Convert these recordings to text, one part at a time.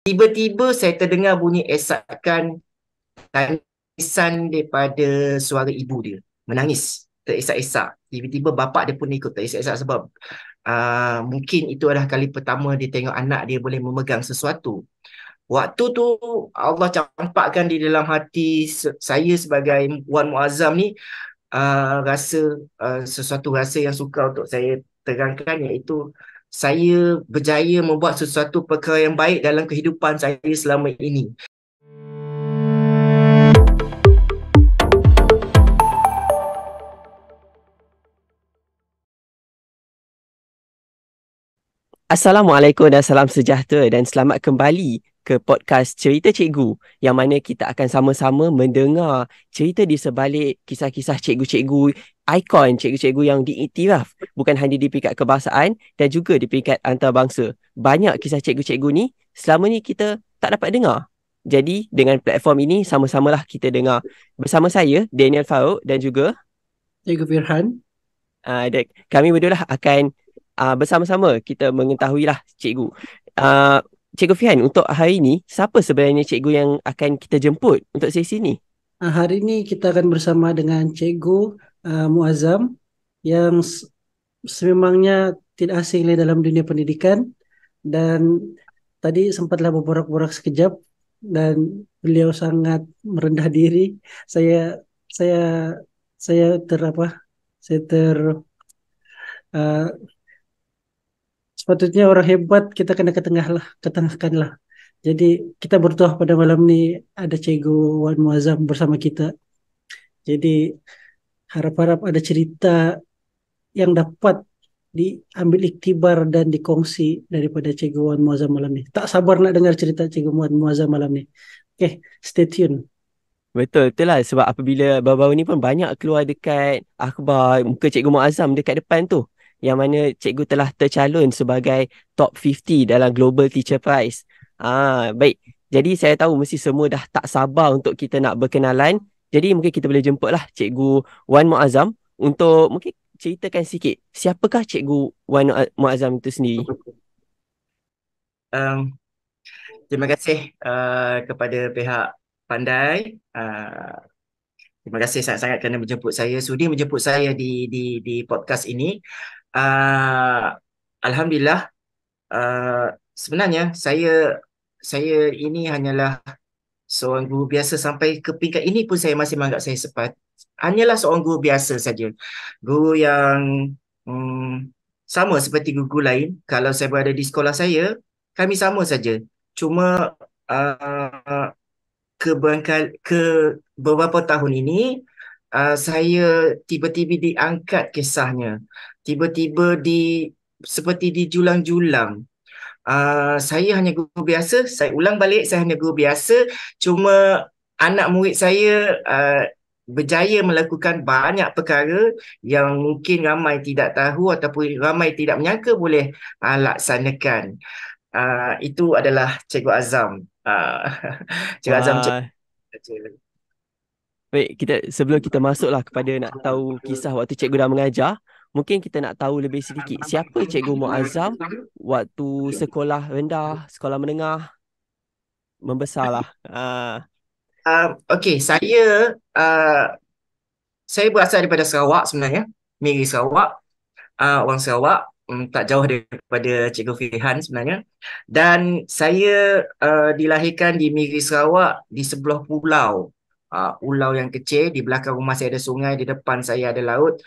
Tiba-tiba saya terdengar bunyi esakan tangisan daripada suara ibu dia. Menangis, teresak-esak. Tiba-tiba bapak dia pun ikut teresak-esak sebab mungkin itu adalah kali pertama dia tengok anak dia boleh memegang sesuatu. Waktu tu Allah campakkan di dalam hati saya sebagai Wan Muazzam ni rasa sesuatu rasa yang sukar untuk saya terangkan, iaitu saya berjaya membuat sesuatu perkara yang baik dalam kehidupan saya selama ini. Assalamualaikum dan salam sejahtera dan selamat kembali ke podcast Cerita Cikgu yang mana kita akan sama-sama mendengar cerita di sebalik kisah-kisah cikgu-cikgu ikon, cikgu-cikgu yang diiktiraf bukan hanya di peringkat kebangsaan dan juga di peringkat antarabangsa. Banyak kisah cikgu-cikgu ni selama ni kita tak dapat dengar. Jadi dengan platform ini sama-samalah kita dengar. Bersama saya Daniel Farouk dan juga Cikgu Firhan. kami berdua lah akan bersama-sama kita mengetahuilah cikgu. Cikgu Fihan, untuk hari ini, siapa sebenarnya cikgu yang akan kita jemput untuk sesi ini? Hari ini kita akan bersama dengan Cikgu Muazzam yang sememangnya tidak asing dalam dunia pendidikan, dan tadi sempatlah berborak-borak sekejap dan beliau sangat merendah diri. Saya saya saya ter apa? Saya ter uh, Sepatutnya orang hebat kita kena ketengahkan lah. Jadi kita bertuah pada malam ni ada Cikgu Wan Muazzam bersama kita. Jadi harap-harap ada cerita yang dapat diambil iktibar dan dikongsi daripada Cikgu Wan Muazzam malam ni. Tak sabar nak dengar cerita Cikgu Wan Muazzam malam ni. Okay, stay tune. Betul, betul lah. Sebab apabila baru-baru ni pun banyak keluar dekat akhbar muka Cikgu Muazzam dekat depan tu. Yang mana cikgu telah tercalon sebagai top 50 dalam Global Teacher Prize. Baik. Jadi saya tahu mesti semua dah tak sabar untuk kita nak berkenalan. Jadi mungkin kita boleh jemput lah Cikgu Wan Muazzam untuk mungkin ceritakan sikit. Siapakah Cikgu Wan Muazzam itu sendiri? Um, Terima kasih kepada pihak Pandai. Terima kasih sangat-sangat kerana sudi menjemput saya di podcast ini. Alhamdulillah. Sebenarnya saya ini hanyalah seorang guru biasa. Sampai ke peringkat ini pun saya masih menganggap saya hanyalah seorang guru biasa saja. Guru yang sama seperti guru lain. Kalau saya berada di sekolah saya, kami sama saja. Cuma uh, ke beberapa tahun ini saya tiba-tiba diangkat kisahnya. Tiba-tiba seperti dijulang-julang. Saya hanya guru biasa, saya ulang balik, saya hanya guru biasa. Cuma anak murid saya berjaya melakukan banyak perkara yang mungkin ramai tidak tahu ataupun ramai tidak menyangka boleh laksanakan. Itu adalah Cikgu Azam. Cikgu Azam Wah, baik, sebelum kita masuklah kepada nak tahu kisah waktu cikgu dah mengajar, mungkin kita nak tahu lebih sedikit siapa Cikgu Muazzam waktu sekolah rendah, sekolah menengah, membesarlah. Okey, saya berasal daripada Sarawak sebenarnya, Miri Sarawak, orang Sarawak, tak jauh daripada Cikgu Firhan sebenarnya. Dan saya dilahirkan di Miri Sarawak di sebelah pulau. Pulau yang kecil, di belakang rumah saya ada sungai, di depan saya ada laut.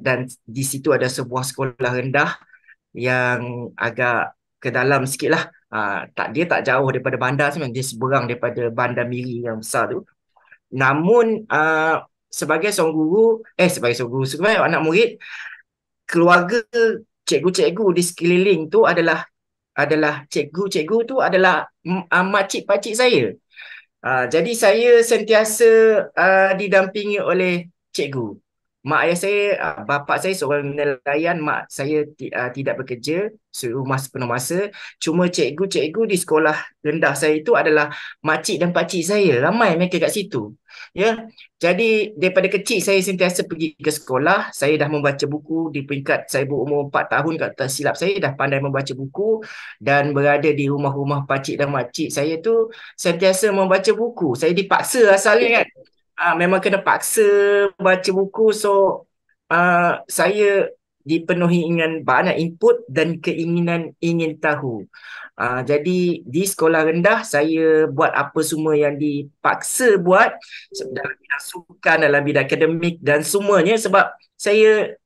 Dan di situ ada sebuah sekolah rendah yang agak ke dalam sikit lah. Dia tak jauh daripada bandar sebenarnya, dia seberang daripada bandar Miri yang besar tu. Namun sebagai anak murid, keluarga cikgu-cikgu di sekeliling tu adalah cikgu-cikgu tu adalah makcik-pakcik saya. Jadi saya sentiasa didampingi oleh cikgu. mak ayah saya, bapa saya seorang nelayan, mak saya tidak bekerja, rumah sepenuh masa. Cuma cikgu-cikgu di sekolah rendah saya itu adalah makcik dan pakcik saya. Ramai mereka kat situ. Ya. Jadi daripada kecil saya sentiasa pergi ke sekolah. Saya dah membaca buku di peringkat saya berumur 4 tahun, kalau tak silap saya dah pandai membaca buku, dan berada di rumah-rumah pakcik dan makcik saya tu sentiasa membaca buku. Saya dipaksa asalnya kan. Memang kena paksa baca buku. So saya dipenuhi dengan banyak input dan keinginan ingin tahu. Jadi di sekolah rendah saya buat apa semua yang dipaksa buat, dalam bidang sukan, dalam bidang akademik dan semuanya, sebab saya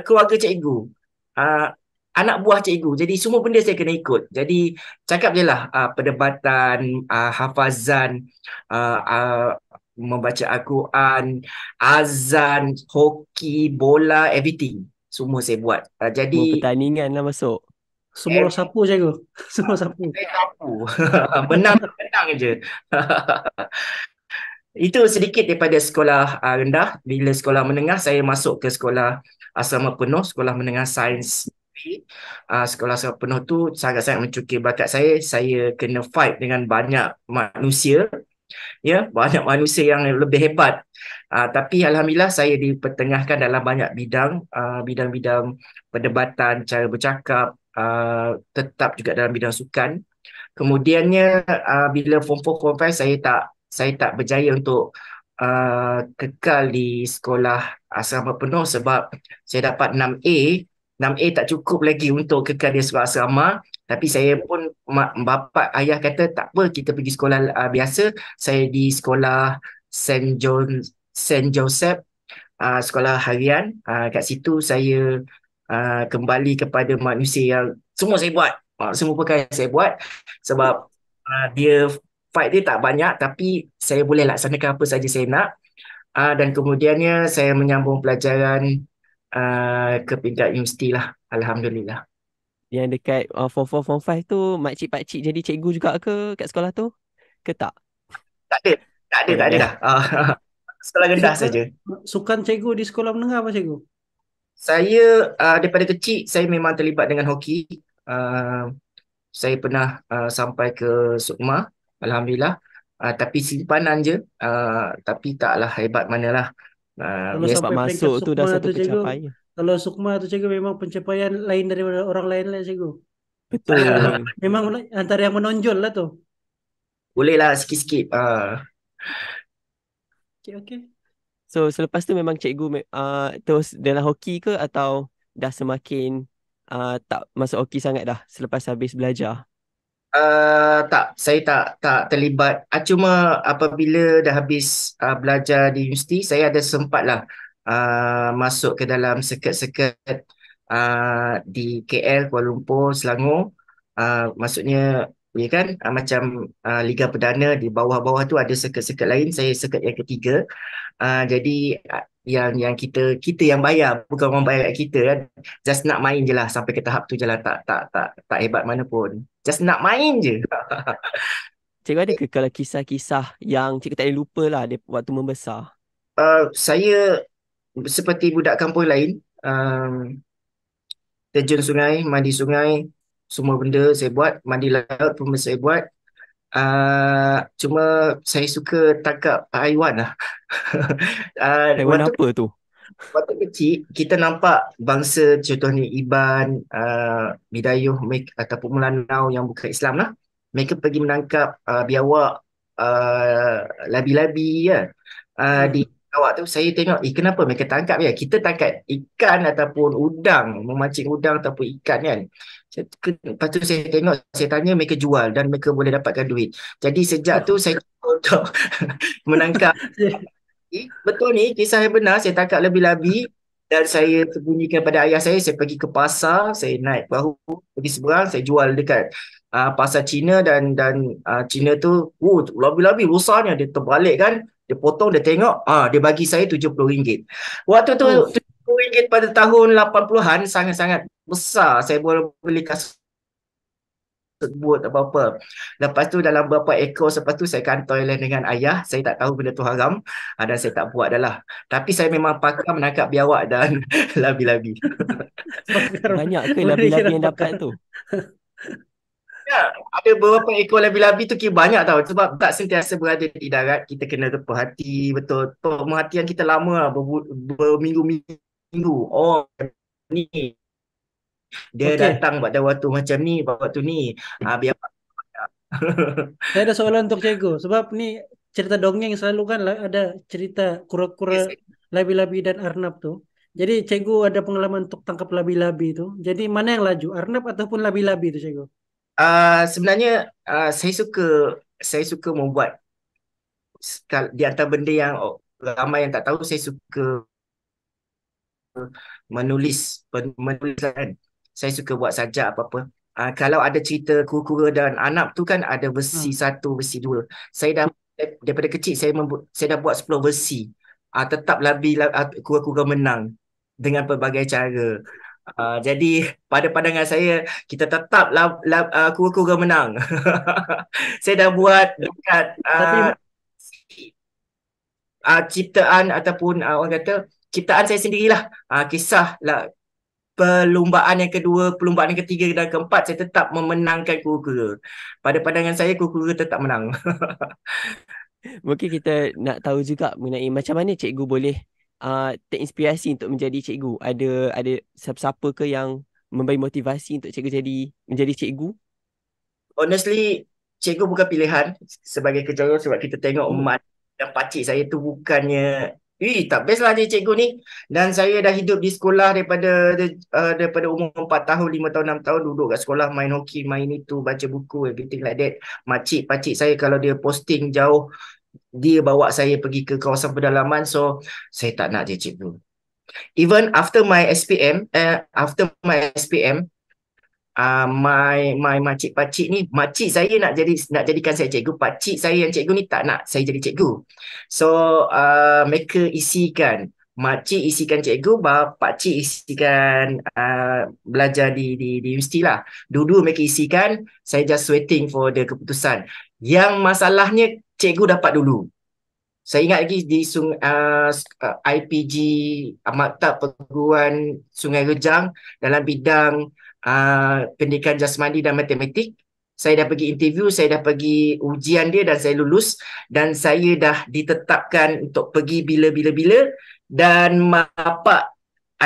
keluarga cikgu, uh, anak buah cikgu. Jadi semua benda saya kena ikut. Jadi cakap je lah, perdebatan, hafazan, uh, uh, membaca Al-Quran, azan, hoki, bola, everything. Semua saya buat. Semua Jadi pertandingan lah masuk. Semua sapu cikgu. Semua sapu. saya tahu. Menang je. Itu sedikit daripada sekolah rendah. Bila sekolah menengah, saya masuk ke sekolah asrama penuh, sekolah menengah sains. Sekolah asrama penuh tu sangat-sangat mencukir bakat saya. Saya kena fight dengan banyak manusia, ya, banyak manusia yang lebih hebat. Tapi alhamdulillah saya dipertengahkan dalam banyak bidang, bidang-bidang perdebatan, cara bercakap, tetap juga dalam bidang sukan. Kemudiannya bila form 4, form 5 saya tak berjaya untuk kekal di sekolah asrama penuh sebab saya dapat 6A. 6A tak cukup lagi untuk kekal di sekolah asrama. Tapi saya pun, bapa ayah kata tak apa, kita pergi sekolah biasa. Saya di sekolah Saint Joseph, sekolah harian. Kat situ saya kembali kepada manusia yang semua saya buat. Semua perkara saya buat sebab dia fight dia tak banyak, tapi saya boleh laksanakan apa saja saya nak. Dan kemudiannya saya menyambung pelajaran ke peringkat universiti lah. Alhamdulillah. Yang dekat form 4, form 5 tu, makcik-pakcik jadi cikgu juga ke kat sekolah tu? Ke tak? Tak ada. Tak ada, Oh, tak tak ada ada. dah. Sekolah rendah Sukan, saja. sukan cikgu di sekolah menengah apa cikgu? Saya daripada kecil saya memang terlibat dengan hoki. Saya pernah sampai ke Sukma, alhamdulillah. Tapi simpanan je. Tapi taklah hebat manalah. Kalau Biasa. Sebab sampai peringkat masuk tu dah Sukma satu tu cikgu, pencapaian. kalau Sukma tu cikgu memang pencapaian lain daripada orang lain lah cikgu. Betul. Memang antara yang menonjol lah tu. Bolehlah sikit-sikit. Okay, okay. So selepas tu memang cikgu terus dalam hoki ke, atau dah semakin tak masuk hoki sangat dah selepas habis belajar? Tak, saya tak terlibat. Cuma apabila dah habis belajar di universiti, saya ada sempatlah masuk ke dalam seket-seket di KL, Kuala Lumpur, Selangor. Maksudnya, ya kan, macam Liga Perdana, di bawah-bawah tu ada seket-seket lain. Saya seket yang ketiga. Jadi yang kita yang bayar, bukan orang bayar kat kita kan. Just nak main je lah sampai ke tahap tu je lah. Tak hebat mana pun. Just nak main je. Cikgu ada ke kalau kisah-kisah yang cikgu tak boleh lupa lah waktu membesar? Saya seperti budak kampung lain, terjun sungai, mandi sungai, semua benda saya buat. Mandi laut pun saya buat. Cuma saya suka tangkap haiwan lah. Haiwan Waktu apa tu? kecil, kita nampak bangsa contohnya Iban, Bidayuh ataupun Melanau yang bukan Islam lah. Mereka pergi menangkap biawak, labi-labi ya, di kawak tu. Saya tengok, kenapa mereka tangkap ya? Kita tangkap ikan ataupun udang, memancing udang ataupun ikan kan. Lepas tu saya tengok, saya tanya, mereka jual dan mereka boleh dapatkan duit. Jadi sejak tu saya cuba untuk menangkap. Betul ni, kisah yang benar. Saya tangkap lebih-labi dan saya sembunyikan pada ayah saya pergi ke pasar, saya naik perahu pergi seberang, saya jual dekat pasar Cina, dan Cina tu, lebih-lebih besarnya. Dia terbalik kan, dia potong, dia tengok, dia bagi saya RM70. Waktu tu RM70 pada tahun 80-an sangat-sangat besar. Saya boleh beli kasut sebut apa-apa. Lepas tu dalam beberapa ekor, lepas tu saya kantoi lain dengan ayah. Saya tak tahu benda tu haram, dan saya tak buat dah lah. Tapi saya memang pakar menangkap biawak dan labi-labi. Pakar Banyak ke pemikiran labi-labi yang pakar. dapat tu? Ya, ada beberapa ekor labi-labi tu kira banyak tau. Sebab tak sentiasa berada di darat, kita kena perhati betul. Pemerhatian kita lama lah, berminggu-minggu. Oh, ni dia Okey, datang pada waktu macam ni, pada waktu ni. Biar saya ada soalan untuk Cikgu. Sebab ni cerita dongeng selalu kan ada cerita kura-kura, labi-labi dan Arnab tu. Jadi Cikgu ada pengalaman untuk tangkap labi-labi tu. Jadi mana yang laju, Arnab ataupun labi-labi tu Cikgu? Sebenarnya saya suka membuat di antara benda yang ramai yang tak tahu, saya suka menulis kan. Saya suka buat sajak apa-apa. Kalau ada cerita kura-kura dan anak tu kan ada versi Ha. 1, versi 2. Saya dah daripada kecil saya dah buat 10 versi. Tetap kura-kura menang dengan pelbagai cara. Jadi pada pandangan saya kita tetap kura-kura menang. Saya dah buat dekat Tapi ciptaan ataupun orang kata ciptaan saya sendirilah. Kisah lah perlumbaan yang kedua, perlumbaan yang ketiga dan keempat, saya tetap memenangkan kura-kura. Pada pandangan saya, kura-kura tetap menang. Mungkin kita nak tahu juga mengenai macam mana cikgu boleh terinspirasi untuk menjadi cikgu. Ada siapa-siapa ke yang memberi motivasi untuk cikgu menjadi cikgu? Honestly, cikgu bukan pilihan sebagai kejayaan sebab kita tengok oh, mak dan pakcik saya tu bukannya tak best lah jadi cikgu ni. Dan saya dah hidup di sekolah daripada umur 4 tahun, 5 tahun, 6 tahun duduk kat sekolah main hoki, main itu, baca buku, everything like that. Makcik, pakcik saya kalau dia posting jauh, dia bawa saya pergi ke kawasan pedalaman. So, saya tak nak jadi cikgu. Even after my SPM, my makcik pakcik ni, makcik saya nak jadikan saya cikgu, pakcik saya yang cikgu ni tak nak saya jadi cikgu. So mereka isikan, makcik isikan cikgu, pakcik isikan belajar di universiti lah. Dua-dua mereka isikan, saya just waiting for the keputusan. Yang masalahnya cikgu dapat dulu. Saya ingat lagi di IPG, Maktab Perguruan Sungai Rejang, dalam bidang pendidikan jasmani dan matematik. Saya dah pergi interview, saya dah pergi ujian dia dan saya lulus. Dan saya dah ditetapkan untuk pergi bila-bila-bila. Dan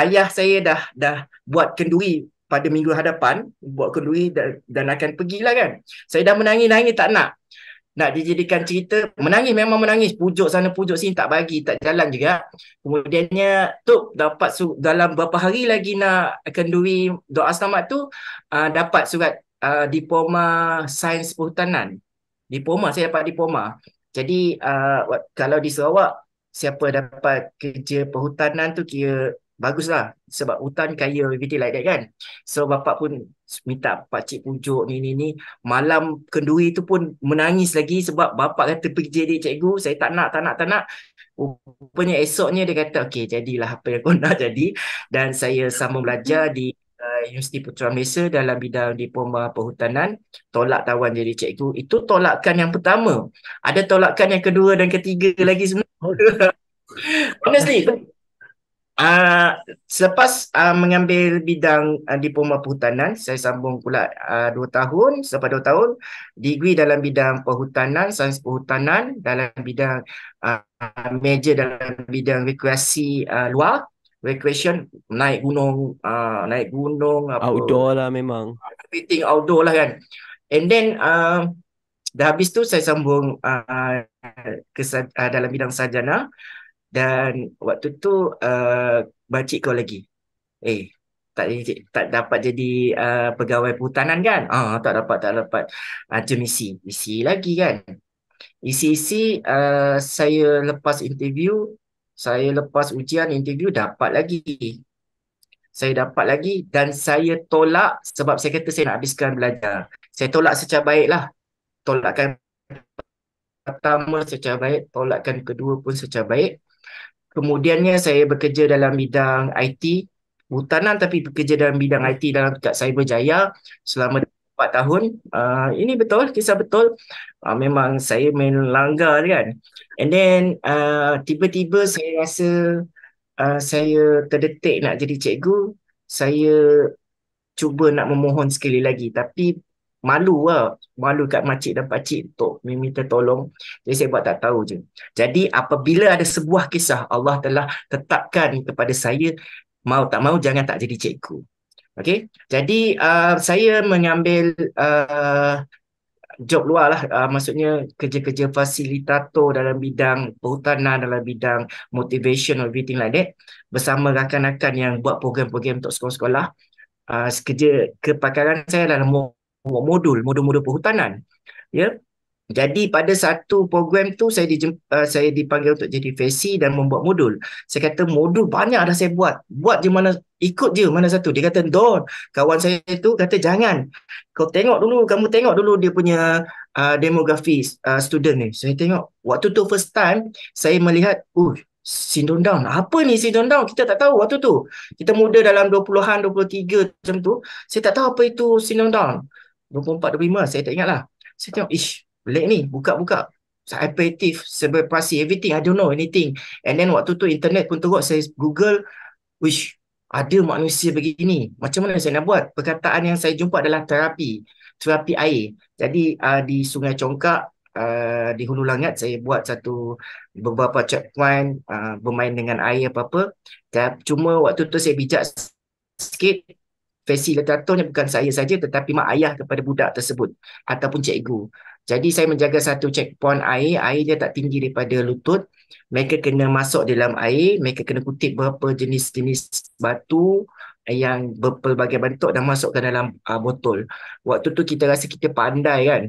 ayah saya dah buat kenduri pada minggu hadapan. Buat kenduri dan akan pergilah kan. Saya dah menangis-nangis tak nak dijadikan cerita, menangis, memang menangis, pujuk sana pujuk sini, tak bagi, tak jalan juga. Kemudiannya tu dapat dalam beberapa hari lagi nak kenduri doa selamat tu, dapat surat diploma sains perhutanan. Saya dapat diploma. Jadi kalau di Sarawak siapa dapat kerja perhutanan tu kira baguslah sebab hutan kaya, everything like that kan. So bapak pun minta pakcik pujuk ni. Malam kenduri tu pun menangis lagi sebab bapak kata pergi jadi cikgu. Saya tak nak. Rupanya esoknya dia kata okey, jadilah apa yang kau nak jadi. Dan saya sambung belajar di Universiti Putra Malaysia dalam bidang diploma perhutanan. Tolak tawan jadi cikgu. Itu tolakan yang pertama. Ada tolakan yang kedua dan ketiga lagi sebenarnya. Honestly, selepas mengambil bidang diploma perhutanan, saya sambung pula 2 tahun. Selepas 2 tahun, degree dalam bidang perhutanan, sains perhutanan, dalam bidang major dalam bidang rekreasi luar, recreation, naik gunung, apa, Outdoor lah memang. everything outdoor lah kan. And then dah habis tu saya sambung dalam bidang sarjana. Dan waktu tu makcik kau lagi tak dapat jadi pegawai perhutanan kan. Tak dapat misi lagi kan. Isi saya lepas interview, saya lepas ujian interview dapat lagi dan saya tolak sebab saya kata saya nak habiskan belajar. Saya tolak secara baik lah. Tolakan pertama secara baik, tolakan kedua pun secara baik. Kemudiannya saya bekerja dalam bidang IT, hutanan tapi bekerja dalam bidang IT dekat Cyberjaya selama 4 tahun. Ini betul, kisah betul. Memang saya main langgar kan. And then tiba-tiba saya rasa saya terdetik nak jadi cikgu. Saya cuba nak memohon sekali lagi. Tapi malu lah. Malu kat makcik dan pakcik untuk meminta tolong. Jadi saya buat tak tahu je. Jadi apabila ada sebuah kisah Allah telah tetapkan kepada saya, mau tak mau jangan tak jadi cikgu. Okey, jadi saya mengambil job luar lah, maksudnya kerja-kerja fasilitator dalam bidang perhutanan, dalam bidang motivation or everything like that, bersama rakan-rakan yang buat program-program untuk sekolah-sekolah. Kerja kepakaran saya adalah modul perhutanan. Ya, jadi pada satu program tu saya dipanggil untuk jadi VC dan membuat modul. Saya kata modul banyak dah saya buat. Buat je mana, ikut je mana satu. Dia kata, Don, kawan saya tu kata jangan. Kamu tengok dulu dia punya demografi student ni. Saya tengok, waktu tu first time saya melihat, syndrome Down. Apa ni syndrome Down? Kita tak tahu waktu tu. Kita muda dalam 20-an, 23 macam tu. Saya tak tahu apa itu syndrome Down. 24, 25, saya tak ingat lah. Saya tengok, pelik ni, buka-buka hyperactive, cerebral palsy, everything, I don't know anything. And then waktu tu internet pun teruk, saya Google, ada manusia begini, macam mana saya nak buat? Perkataan yang saya jumpa adalah terapi air. Jadi di Sungai Congkak, di Hulu Langat, saya buat beberapa checkpoint, bermain dengan air apa-apa. Cuma waktu tu saya bijak sikit, fasilitatornya bukan saya saja tetapi mak ayah kepada budak tersebut ataupun cikgu. Jadi saya menjaga satu checkpoint air dia tak tinggi daripada lutut. Mereka kena masuk dalam air, mereka kena kutip beberapa jenis-jenis batu yang berpelbagai bentuk dan masukkan dalam botol. Waktu tu kita rasa kita pandai kan.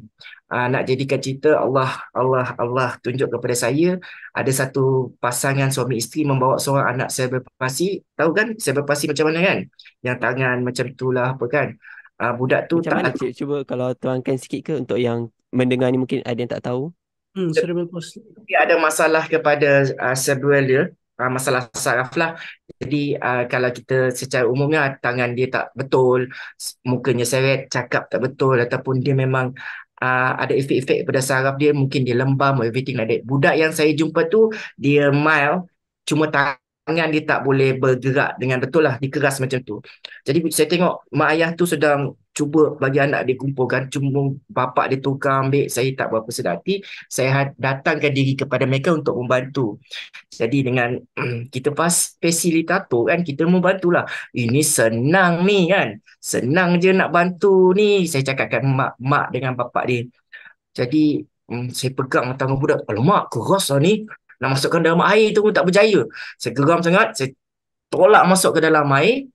Nak jadikan cerita, Allah tunjuk kepada saya ada satu pasangan suami isteri membawa seorang anak cerebral palsy. Tahu kan cerebral palsy macam mana kan? Yang tangan macam itulah apa kan. Budak tu Macam mana cik? Cuba kalau terangkan sikit ke untuk yang mendengar ni, mungkin ada yang tak tahu. Cerebral palsy. Dia ada masalah kepada cerebral dia, masalah saraf lah. Jadi kalau kita secara umumnya tangan dia tak betul, mukanya seret, cakap tak betul, ataupun dia memang ada efek-efek pada saraf dia, mungkin dia lembam or everything like that. Budak yang saya jumpa tu dia mild, cuma tangan dia tak boleh bergerak dengan betul lah, dikeras macam tu. Jadi saya tengok mak ayah tu sedang cuba bagi anak dia kumpulkan, cuma bapak dia tukar ambil. Saya tak berapa sedar hati, saya datangkan diri kepada mereka untuk membantu. Jadi dengan kita fasilitator kan, kita membantulah. Ini senang ni kan, senang je nak bantu ni, saya cakapkan mak dengan bapak dia. Jadi saya pegang tangan budak, alamak keras lah ni, nak masukkan dalam air tu pun tak berjaya. Saya geram sangat, saya tolak masuk ke dalam air.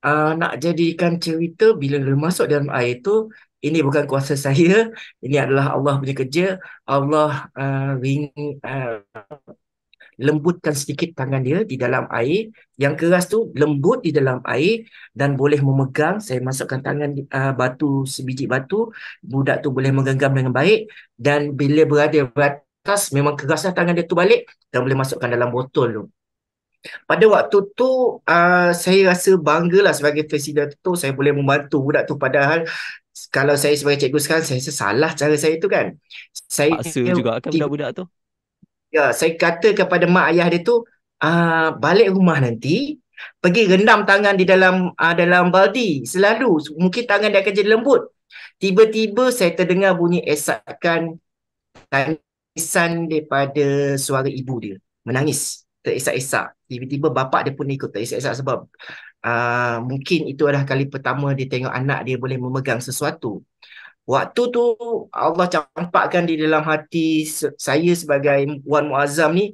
Nak jadikan cerita, bila masuk dalam air tu, ini bukan kuasa saya, ini adalah Allah punya kerja. Allah lembutkan sedikit tangan dia di dalam air, yang keras tu lembut di dalam air dan boleh memegang. Saya masukkan tangan sebiji batu, budak tu boleh menggenggam dengan baik, dan bila berada beratas memang keraslah tangan dia tu balik dan boleh masukkan dalam botol tu. Pada waktu tu saya rasa banggalah sebagai fasilitator, saya boleh membantu budak tu. Padahal kalau saya sebagai cikgu sekarang, saya rasa salah cara saya tu kan. Saya Paksa juga kan budak-budak tu. Ya, saya kata kepada mak ayah dia tu, balik rumah nanti, pergi rendam tangan di dalam baldi selalu, mungkin tangan dia akan jadi lembut. Tiba-tiba saya terdengar bunyi esakan tangisan daripada suara ibu dia, menangis teresak-esak. Tiba-tiba bapak dia pun ikut teresak-esak sebab mungkin itu adalah kali pertama dia tengok anak dia boleh memegang sesuatu. Waktu tu Allah campakkan di dalam hati saya sebagai Wan Muazzam ni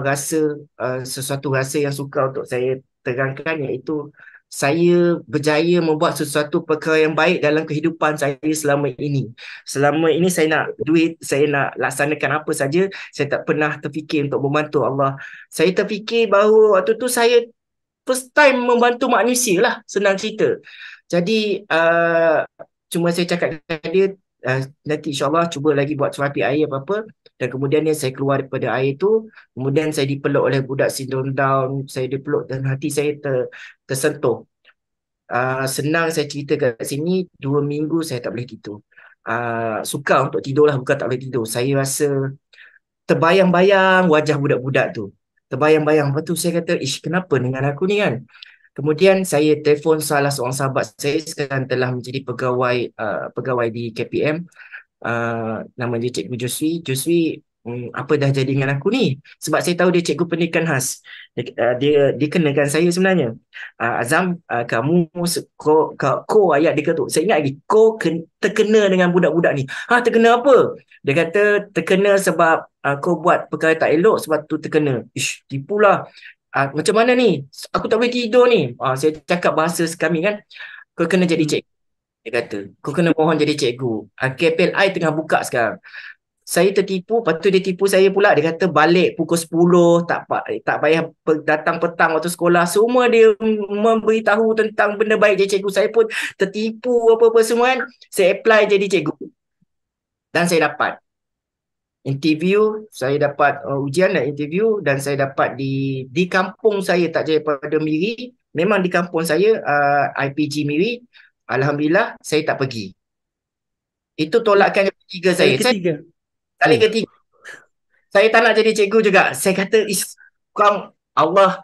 rasa sesuatu rasa yang suka untuk saya terangkan, iaitu saya berjaya membuat sesuatu perkara yang baik dalam kehidupan saya selama ini. Selama ini saya nak duit, saya nak laksanakan apa saja, saya tak pernah terfikir untuk membantu Allah. Saya terfikir bahawa waktu tu saya first time membantu manusia lah, senang cerita. Jadi cuma saya cakap dengan dia, nanti insyaAllah cuba lagi buat terapi air apa-apa. Dan kemudian saya keluar daripada air tu, kemudian saya dipeluk oleh budak sindrom Down, saya dipeluk dan hati saya tersentuh. senang saya cerita kat sini, 2 minggu saya tak boleh tidur. Sukar untuk tidur lah, bukan tak boleh tidur. Saya rasa terbayang-bayang wajah budak-budak tu. Terbayang-bayang. Lepas tu saya kata, ish, kenapa dengan aku ni kan? Kemudian saya telefon salah seorang sahabat saya sekarang telah menjadi pegawai di KPM. Nama dia Cikgu Joswi. Joswi, apa dah jadi dengan aku ni? Sebab saya tahu dia cikgu pendidikan khas. Dia kenakan saya sebenarnya. Azam, kamu kau ayat dia kata, saya ingat lagi, kau terkena dengan budak-budak ni. Terkena apa? Dia kata terkena sebab kau buat perkara tak elok, sebab tu terkena. Ish, tipulah. Macam mana ni? Aku tak boleh tidur ni. Saya cakap bahasa kami kan. Kau kena jadi Hmm. cikgu. Dia kata, kau kena mohon jadi cikgu. KPLI tengah buka sekarang. Saya tertipu, lepas tu dia tipu saya pula. Dia kata balik pukul 10, tak payah datang petang waktu sekolah. Semua dia memberitahu tentang benda baik jadi cikgu. Saya pun tertipu apa-apa semua kan. Saya apply jadi cikgu. Dan saya dapat interview, saya dapat ujian dan interview, dan saya dapat di kampung saya, tak jauh pada Miri. Memang di kampung saya, IPG Miri. Alhamdulillah, saya tak pergi. Itu tolakan yang ketiga Kali saya. ketiga. Kali Oh. ketiga, saya tak nak jadi cikgu juga. Saya kata, kau Allah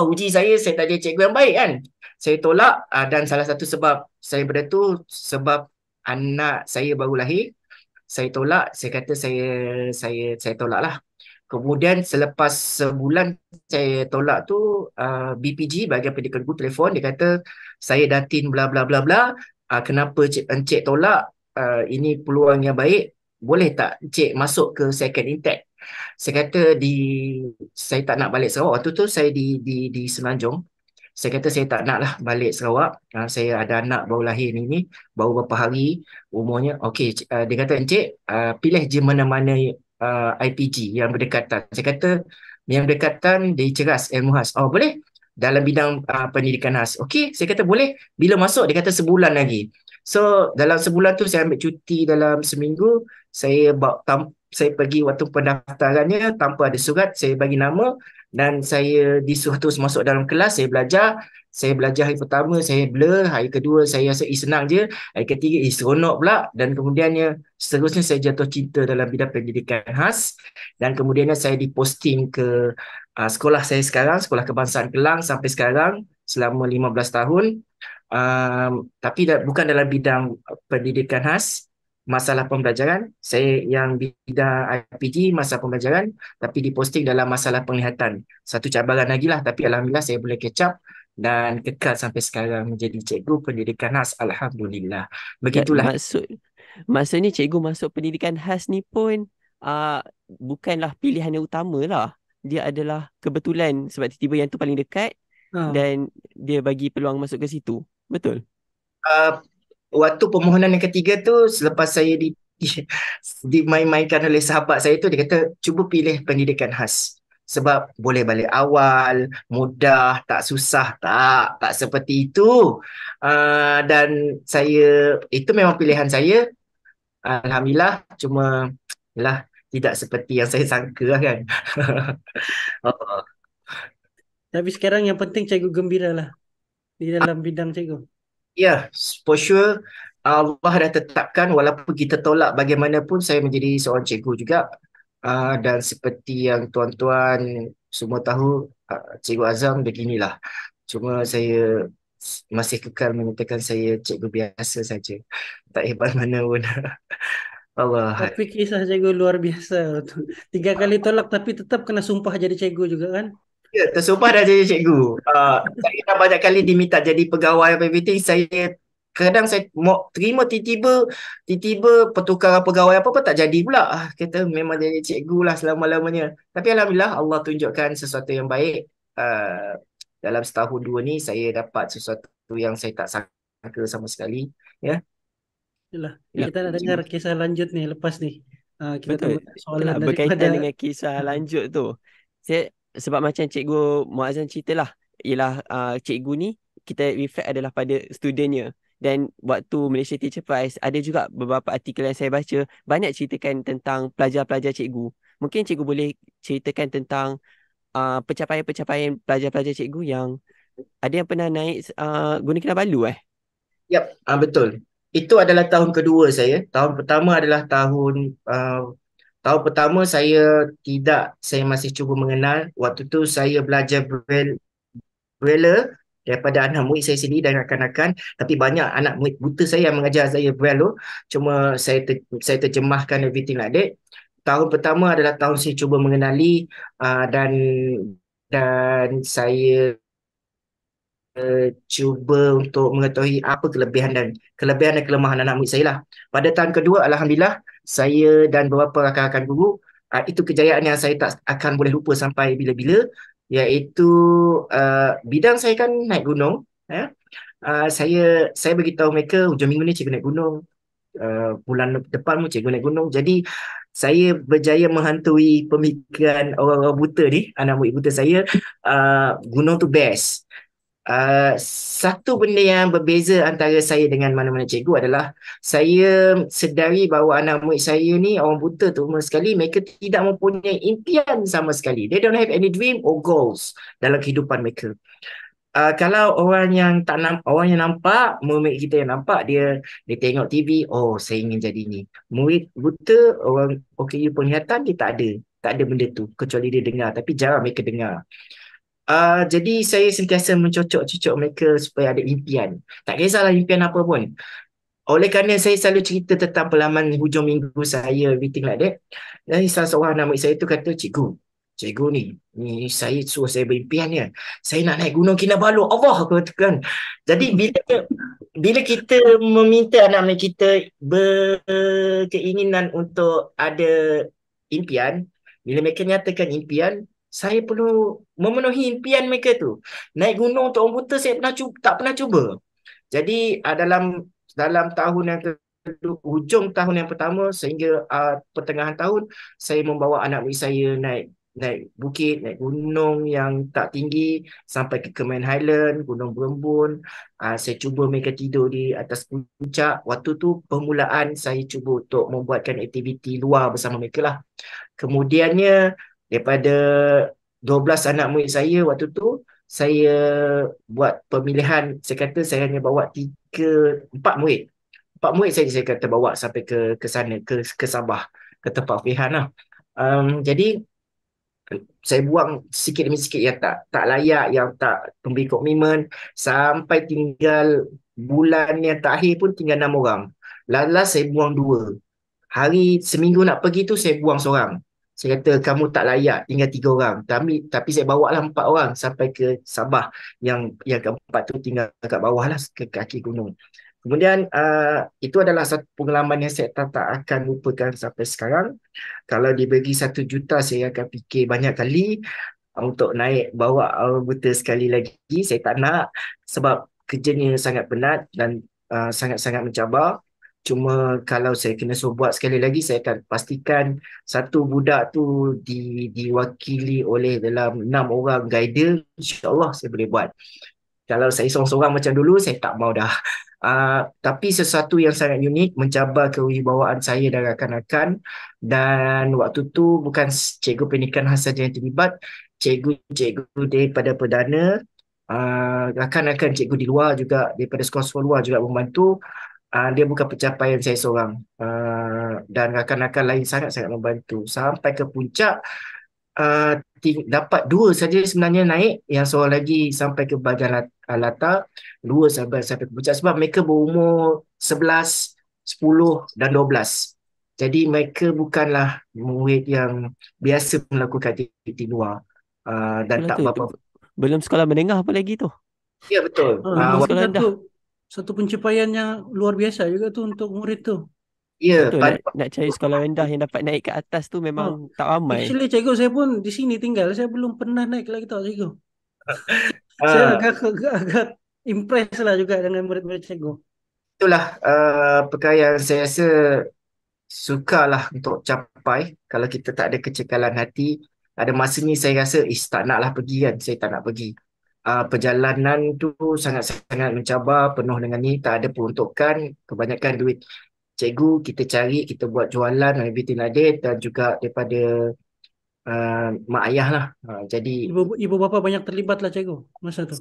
uji saya tak jadi cikgu yang baik kan. Saya tolak, dan salah satu sebab saya benda tu, sebab anak saya baru lahir. Saya tolak, saya kata saya tolak lah. Kemudian selepas sebulan saya tolak tu, BPG, Bahagian Pendidikan Guru, telefon. Dia kata, saya datin bla bla bla bla. Kenapa Encik tolak? Ini peluang yang baik. Boleh tak Encik masuk ke second intake? Saya kata saya tak nak balik Sarawak. Waktu tu saya di Semenanjung. Saya kata saya tak nak lah balik Sarawak. Saya ada anak baru lahir ni, baru beberapa hari umurnya. Okey, dia kata, Encik, pilih je mana-mana IPG yang berdekatan. Saya kata, yang berdekatan di Ceras, Ilmu Khas. Oh, boleh? Dalam bidang pendidikan khas. Okey, saya kata boleh. Bila masuk? Dia kata sebulan lagi. So, dalam sebulan tu saya ambil cuti dalam seminggu. Saya pergi waktu pendaftarannya tanpa ada surat. Saya bagi nama dan saya disuruh terus masuk dalam kelas. Saya belajar hari pertama, saya blur. Hari kedua, saya rasa senang je. Hari ketiga, seronok pula. Dan kemudiannya, seterusnya saya jatuh cinta dalam bidang pendidikan khas. Dan kemudiannya saya diposting ke sekolah saya sekarang, Sekolah Kebangsaan Kelang sampai sekarang selama 15 tahun. Tapi bukan dalam bidang pendidikan khas, masalah pembelajaran. Saya yang bidang IPG, masalah pembelajaran, tapi diposting dalam masalah penglihatan. Satu cabaran lagi lah, tapi Alhamdulillah saya boleh catch up dan kekal sampai sekarang menjadi cikgu pendidikan khas. Alhamdulillah. Begitulah. Maksudnya cikgu masuk pendidikan khas ni pun bukanlah pilihan yang utama lah. Dia adalah kebetulan sebab tiba-tiba yang tu paling dekat dan dia bagi peluang masuk ke situ. Betul? Waktu permohonan yang ketiga tu, selepas saya dimain-mainkan oleh sahabat saya tu, dia kata, cuba pilih pendidikan khas. Sebab boleh balik awal, mudah, tak susah, tak seperti itu. Dan itu memang pilihan saya. Alhamdulillah, cuma lah tidak seperti yang saya sangka lah kan. Tapi sekarang yang penting cikgu gembira lah di dalam bidang cikgu. Ya, for sure. Allah dah tetapkan, walaupun kita tolak bagaimanapun, saya menjadi seorang cikgu juga. Dan seperti yang tuan-tuan semua tahu, Cikgu Azam beginilah. Cuma saya masih kekal menyatakan saya cikgu biasa saja. Tak hebat mana pun. Allah. Tapi kisah cikgu luar biasa. 3 kali tolak tapi tetap kena sumpah jadi cikgu juga kan? Ya, tersumpah dah jadi cikgu. Saya dah banyak kali diminta jadi pegawai apa everything. Kadang saya mau terima, tiba-tiba pertukaran pegawai apa-apa tak jadi pula. Kata memang jadi cikgu lah selama-lamanya. Tapi Alhamdulillah Allah tunjukkan sesuatu yang baik. Dalam setahun dua ni saya dapat sesuatu yang saya tak sangka sama sekali. Ya. Itulah. Ya. Kita nak dengar kisah lanjut nih lepas nih. Kita Betul. tunggu soalan Berkaitan dengan kisah lanjut tu. Sebab macam Cikgu Muazzam ceritalah, ialah cikgu ni kita reflect adalah pada studentnya. Dan waktu Malaysia Teacher Prize, ada juga beberapa artikel yang saya baca, banyak ceritakan tentang pelajar-pelajar cikgu. Mungkin cikgu boleh ceritakan tentang pencapaian-pencapaian pelajar-pelajar cikgu yang Ada yang pernah naik Gunung Kinabalu Yap, betul. Itu adalah tahun kedua saya. Tahun pertama adalah tahun pertama saya masih cuba mengenal. Waktu tu saya belajar Braille daripada anak murid saya sendiri dan rakan-rakan, tapi banyak anak murid buta saya yang mengajar saya Braille tu. Cuma saya terjemahkan everything like that. Tahun pertama adalah tahun saya cuba mengenali, dan saya cuba untuk mengetahui apa kelebihan dan kelemahan anak murid saya lah. Pada tahun kedua, alhamdulillah, saya dan beberapa rakan-rakan guru, itu kejayaan yang saya tak akan boleh lupa sampai bila-bila, iaitu bidang saya kan naik gunung. Saya beritahu mereka hujung minggu ni cikgu naik gunung, bulan depan pun cikgu naik gunung. Jadi saya berjaya menghantui pemikiran orang-orang buta ni, anak murid buta saya, gunung tu best. Satu benda yang berbeza antara saya dengan mana-mana cikgu adalah saya sedari bahawa anak murid saya ni orang buta terutama sekali, mereka tidak mempunyai impian sama sekali. They don't have any dream or goals dalam kehidupan mereka. Kalau orang yang nampak, murid kita yang nampak, dia tengok TV, oh saya ingin jadi ni. Murid buta, orang OKU penglihatan, dia tak ada benda tu kecuali dia dengar, tapi jarang mereka dengar. Jadi saya sentiasa mencocok-cocok mereka supaya ada impian. Tak kisahlah impian apa pun. Oleh kerana saya selalu cerita tentang pengalaman hujung minggu saya, everything like that. Dan salah seorang anak murid saya tu kata, cikgu ni saya suruh saya berimpian ya. Saya nak naik Gunung Kinabalu. Allah, aku katakan. Jadi bila kita meminta anak murid kita berkeinginan untuk ada impian, bila mereka nyatakan impian, saya perlu memenuhi impian mereka tu. Naik gunung untuk orang buta saya tak pernah cuba. Jadi dalam tahun yang kedua, hujung tahun yang pertama sehingga pertengahan tahun, saya membawa anak murid saya naik bukit, naik gunung yang tak tinggi sampai ke Kemen Highland, Gunung Berembun. Saya cuba mereka tidur di atas puncak. Waktu tu permulaan saya cuba untuk membuatkan aktiviti luar bersama mereka lah. Kemudiannya daripada 12 anak murid saya waktu tu, saya buat pemilihan. Saya kata saya hanya bawa 4 murid. 4 murid saya kata bawa sampai ke sana, ke Sabah, ke tempat Fihan lah. Jadi saya buang sikit demi sikit yang tak layak, yang tak memberi komitmen, sampai tinggal bulan yang terakhir pun tinggal 6 orang. Last saya buang 2. Hari seminggu nak pergi tu saya buang seorang. Saya kata kamu tak layak, tinggal 3 orang. Tapi saya bawa lah 4 orang sampai ke Sabah. Yang keempat tu tinggal kat bawah lah, ke kaki gunung. Kemudian itu adalah satu pengalaman yang saya tak akan lupakan sampai sekarang. Kalau dibagi 1 juta, saya akan fikir banyak kali untuk naik bawa orang buta sekali lagi. Saya tak nak sebab kerjanya sangat penat dan sangat-sangat mencabar. Cuma kalau saya kena suruh buat sekali lagi, saya akan pastikan satu budak tu diwakili oleh dalam 6 orang guider. InsyaAllah saya boleh buat. Kalau saya seorang-seorang macam dulu, saya tak mau dah. Tapi sesuatu yang sangat unik mencabar kewibawaan saya dan rakan-rakan. Dan waktu tu bukan cikgu pendidikan khas saja yang terlibat, cikgu-cikgu daripada Perdana, rakan-rakan cikgu di luar juga, daripada sekolah-sekolah luar juga membantu. Dia bukan pencapaian saya seorang, dan rakan-rakan lain sangat-sangat membantu sampai ke puncak. Dapat 2 saja sebenarnya naik, yang seorang lagi sampai ke bahagian latar. 2 sampai ke puncak sebab mereka berumur 11, 10 dan 12. Jadi mereka bukanlah murid yang biasa melakukan aktiviti luar, dan tak berapa. Belum sekolah menengah apa lagi tu. Ya, betul. Sekolah rendah. Satu pencapaian yang luar biasa juga tu untuk murid tu. Ya, betul, nak cari sekolah rendah yang dapat naik ke atas tu memang tak ramai. Actually cikgu saya pun di sini tinggal, saya belum pernah naik lagi tau cikgu. Saya agak impress lah juga dengan murid-murid cikgu. Itulah perkara yang saya rasa sukalah untuk capai. Kalau kita tak ada kecekalan hati, ada masanya saya rasa tak naklah pergi kan, saya tak nak pergi. Perjalanan tu sangat-sangat mencabar, penuh dengan ni, tak ada peruntukan, kebanyakan duit cikgu kita cari, kita buat jualan, everything ada, dan juga daripada mak ayah lah. Jadi ibu bapa banyak terlibat lah cikgu masa tu.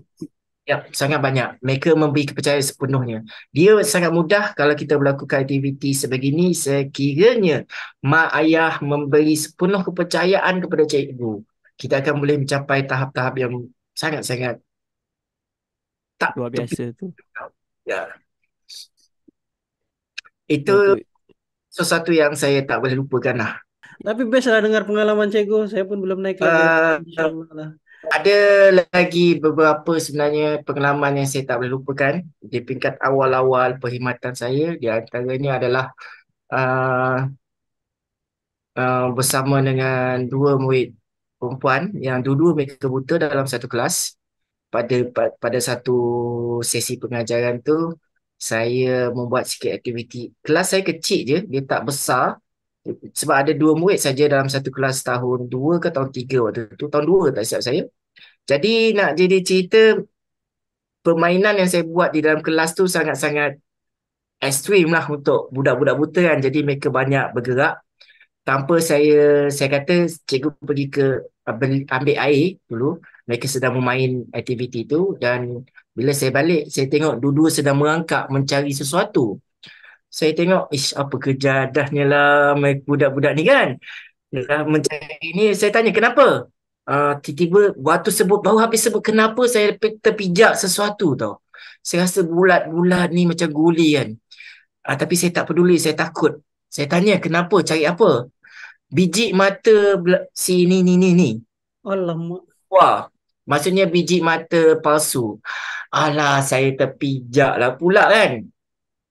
Ya, sangat banyak. Mereka memberi kepercayaan sepenuhnya. Dia sangat mudah kalau kita melakukan aktiviti sebegini sekiranya mak ayah memberi sepenuh kepercayaan kepada cikgu. Kita akan boleh mencapai tahap-tahap yang sangat-sangat tak Luar biasa tu. terpikirkan. Ya, itu Yang tu sesuatu yang saya tak boleh lupakan lah. Tapi best lah dengar pengalaman cikgu. Saya pun belum naik level. Uh, InsyaAllah lah. Ada lagi beberapa sebenarnya pengalaman yang saya tak boleh lupakan di peringkat awal-awal perkhidmatan saya. Di antaranya adalah uh, bersama dengan dua murid perempuan yang dua-dua mereka buta dalam satu kelas. Pada satu sesi pengajaran tu, saya membuat sikit aktiviti. Kelas saya kecil je, dia tak besar. Sebab ada dua murid saja dalam satu kelas tahun 2 ke tahun 3 waktu tu. Tahun 2 tak silap saya. Jadi nak jadi cerita, permainan yang saya buat di dalam kelas tu sangat-sangat ekstrim lah untuk budak-budak buta kan. Jadi mereka banyak bergerak. Tanpa saya kata cikgu pergi ke ambil air dulu. Mereka sedang memain aktiviti tu dan bila saya balik, saya tengok dua-dua sedang merangkak mencari sesuatu. Saya tengok, ish, apa kejadahnya lah budak-budak ni kan. Dah mencari ni, saya tanya kenapa? Tiba-tiba waktu sebut, baru habis sebut kenapa saya terpijak sesuatu tau. Saya rasa bulat-bulat ni macam guli kan. Tapi saya tak peduli, saya takut. Saya tanya kenapa, cari apa? Biji mata si ni. Alamak. Wah, maksudnya biji mata palsu. Alah, saya terpijak lah pula kan.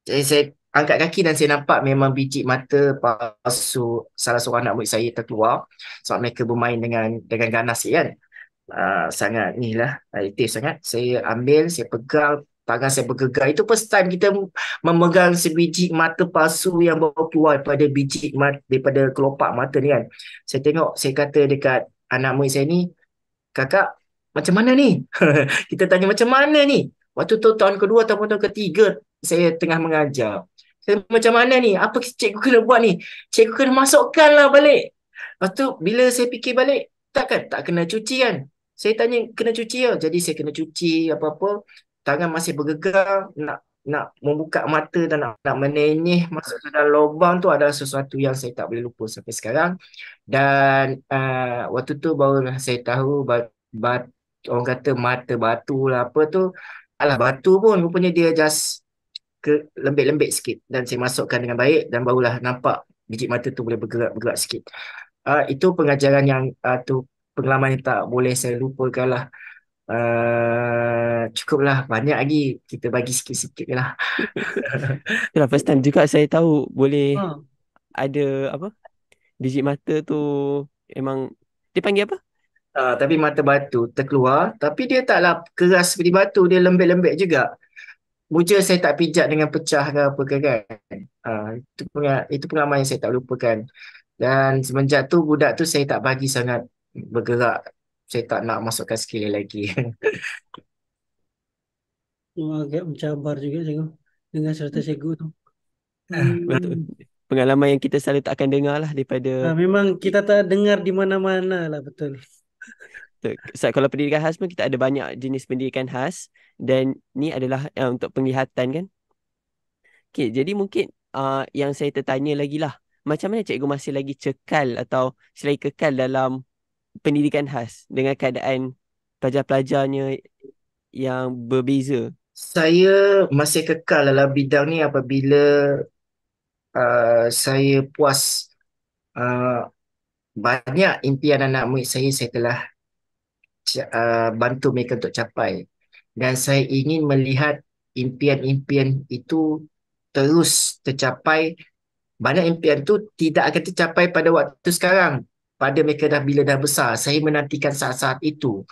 Saya angkat kaki dan saya nampak memang biji mata palsu salah seorang anak murid saya terkeluar sebab mereka bermain dengan ganas kan. Sangat ni lah, aktif sangat. Saya ambil, saya pegang, tangan saya bergegar. Itu first time kita memegang sebiji mata palsu yang baru keluar daripada biji mata, daripada kelopak mata ni kan. Saya tengok, saya kata dekat anak murid saya ni, kakak, macam mana ni? Kita tanya macam mana ni? Waktu tu tahun kedua ataupun tahun ketiga saya tengah mengajar. Saya, macam mana ni? Apa cikgu kena buat ni? Cikgu kena masukkan lah balik. Lepas tu bila saya fikir balik, tak kena cuci kan? Saya tanya kena cuci ya. Jadi saya kena cuci apa-apa. Tangan masih bergegar, nak membuka mata dan nak menenyih masuk ke dalam lubang tu adalah sesuatu yang saya tak boleh lupa sampai sekarang. Dan waktu tu baru saya tahu orang kata mata batu lah apa tu. Alah batu pun rupanya dia just ke lembik-lembik sikit dan saya masukkan dengan baik dan barulah nampak biji mata tu boleh bergerak sikit. Itu pengajaran yang tu pengalaman yang tak boleh saya lupakan lah. Cukuplah, banyak lagi kita bagi sikit-sikit je lah. itulah first time juga saya tahu boleh Ha. ada apa? Biji mata tu memang dia panggil apa? Tapi mata batu terkeluar, tapi dia taklah keras seperti batu, dia lembik-lembik juga. Muja saya tak pijak dengan pecah ke apa ke kan. Itu pengalaman yang saya tak lupakan. Dan semenjak tu budak tu saya tak bagi sangat bergerak. Saya tak nak masukkan skill lagi. Agak mencabar juga cikgu. Dengan cerita cikgu tu. Betul. Hmm. Pengalaman yang kita selalu tak akan dengar lah daripada Memang kita tak dengar di mana-mana lah, betul. kalau pendidikan khas pun kita ada banyak jenis pendidikan khas dan ni adalah untuk penglihatan kan. Okay, jadi mungkin yang saya tertanya lagi lah, macam mana cikgu masih lagi cekal atau selagi kekal dalam pendidikan khas dengan keadaan pelajar-pelajarnya yang berbeza? Saya masih kekal dalam bidang ni apabila saya puas uh, banyak impian anak murid saya telah bantu mereka untuk capai. Dan saya ingin melihat impian-impian itu terus tercapai. Banyak impian tu tidak akan tercapai pada waktu sekarang. Pada mereka bila dah besar. Saya menantikan saat-saat itu.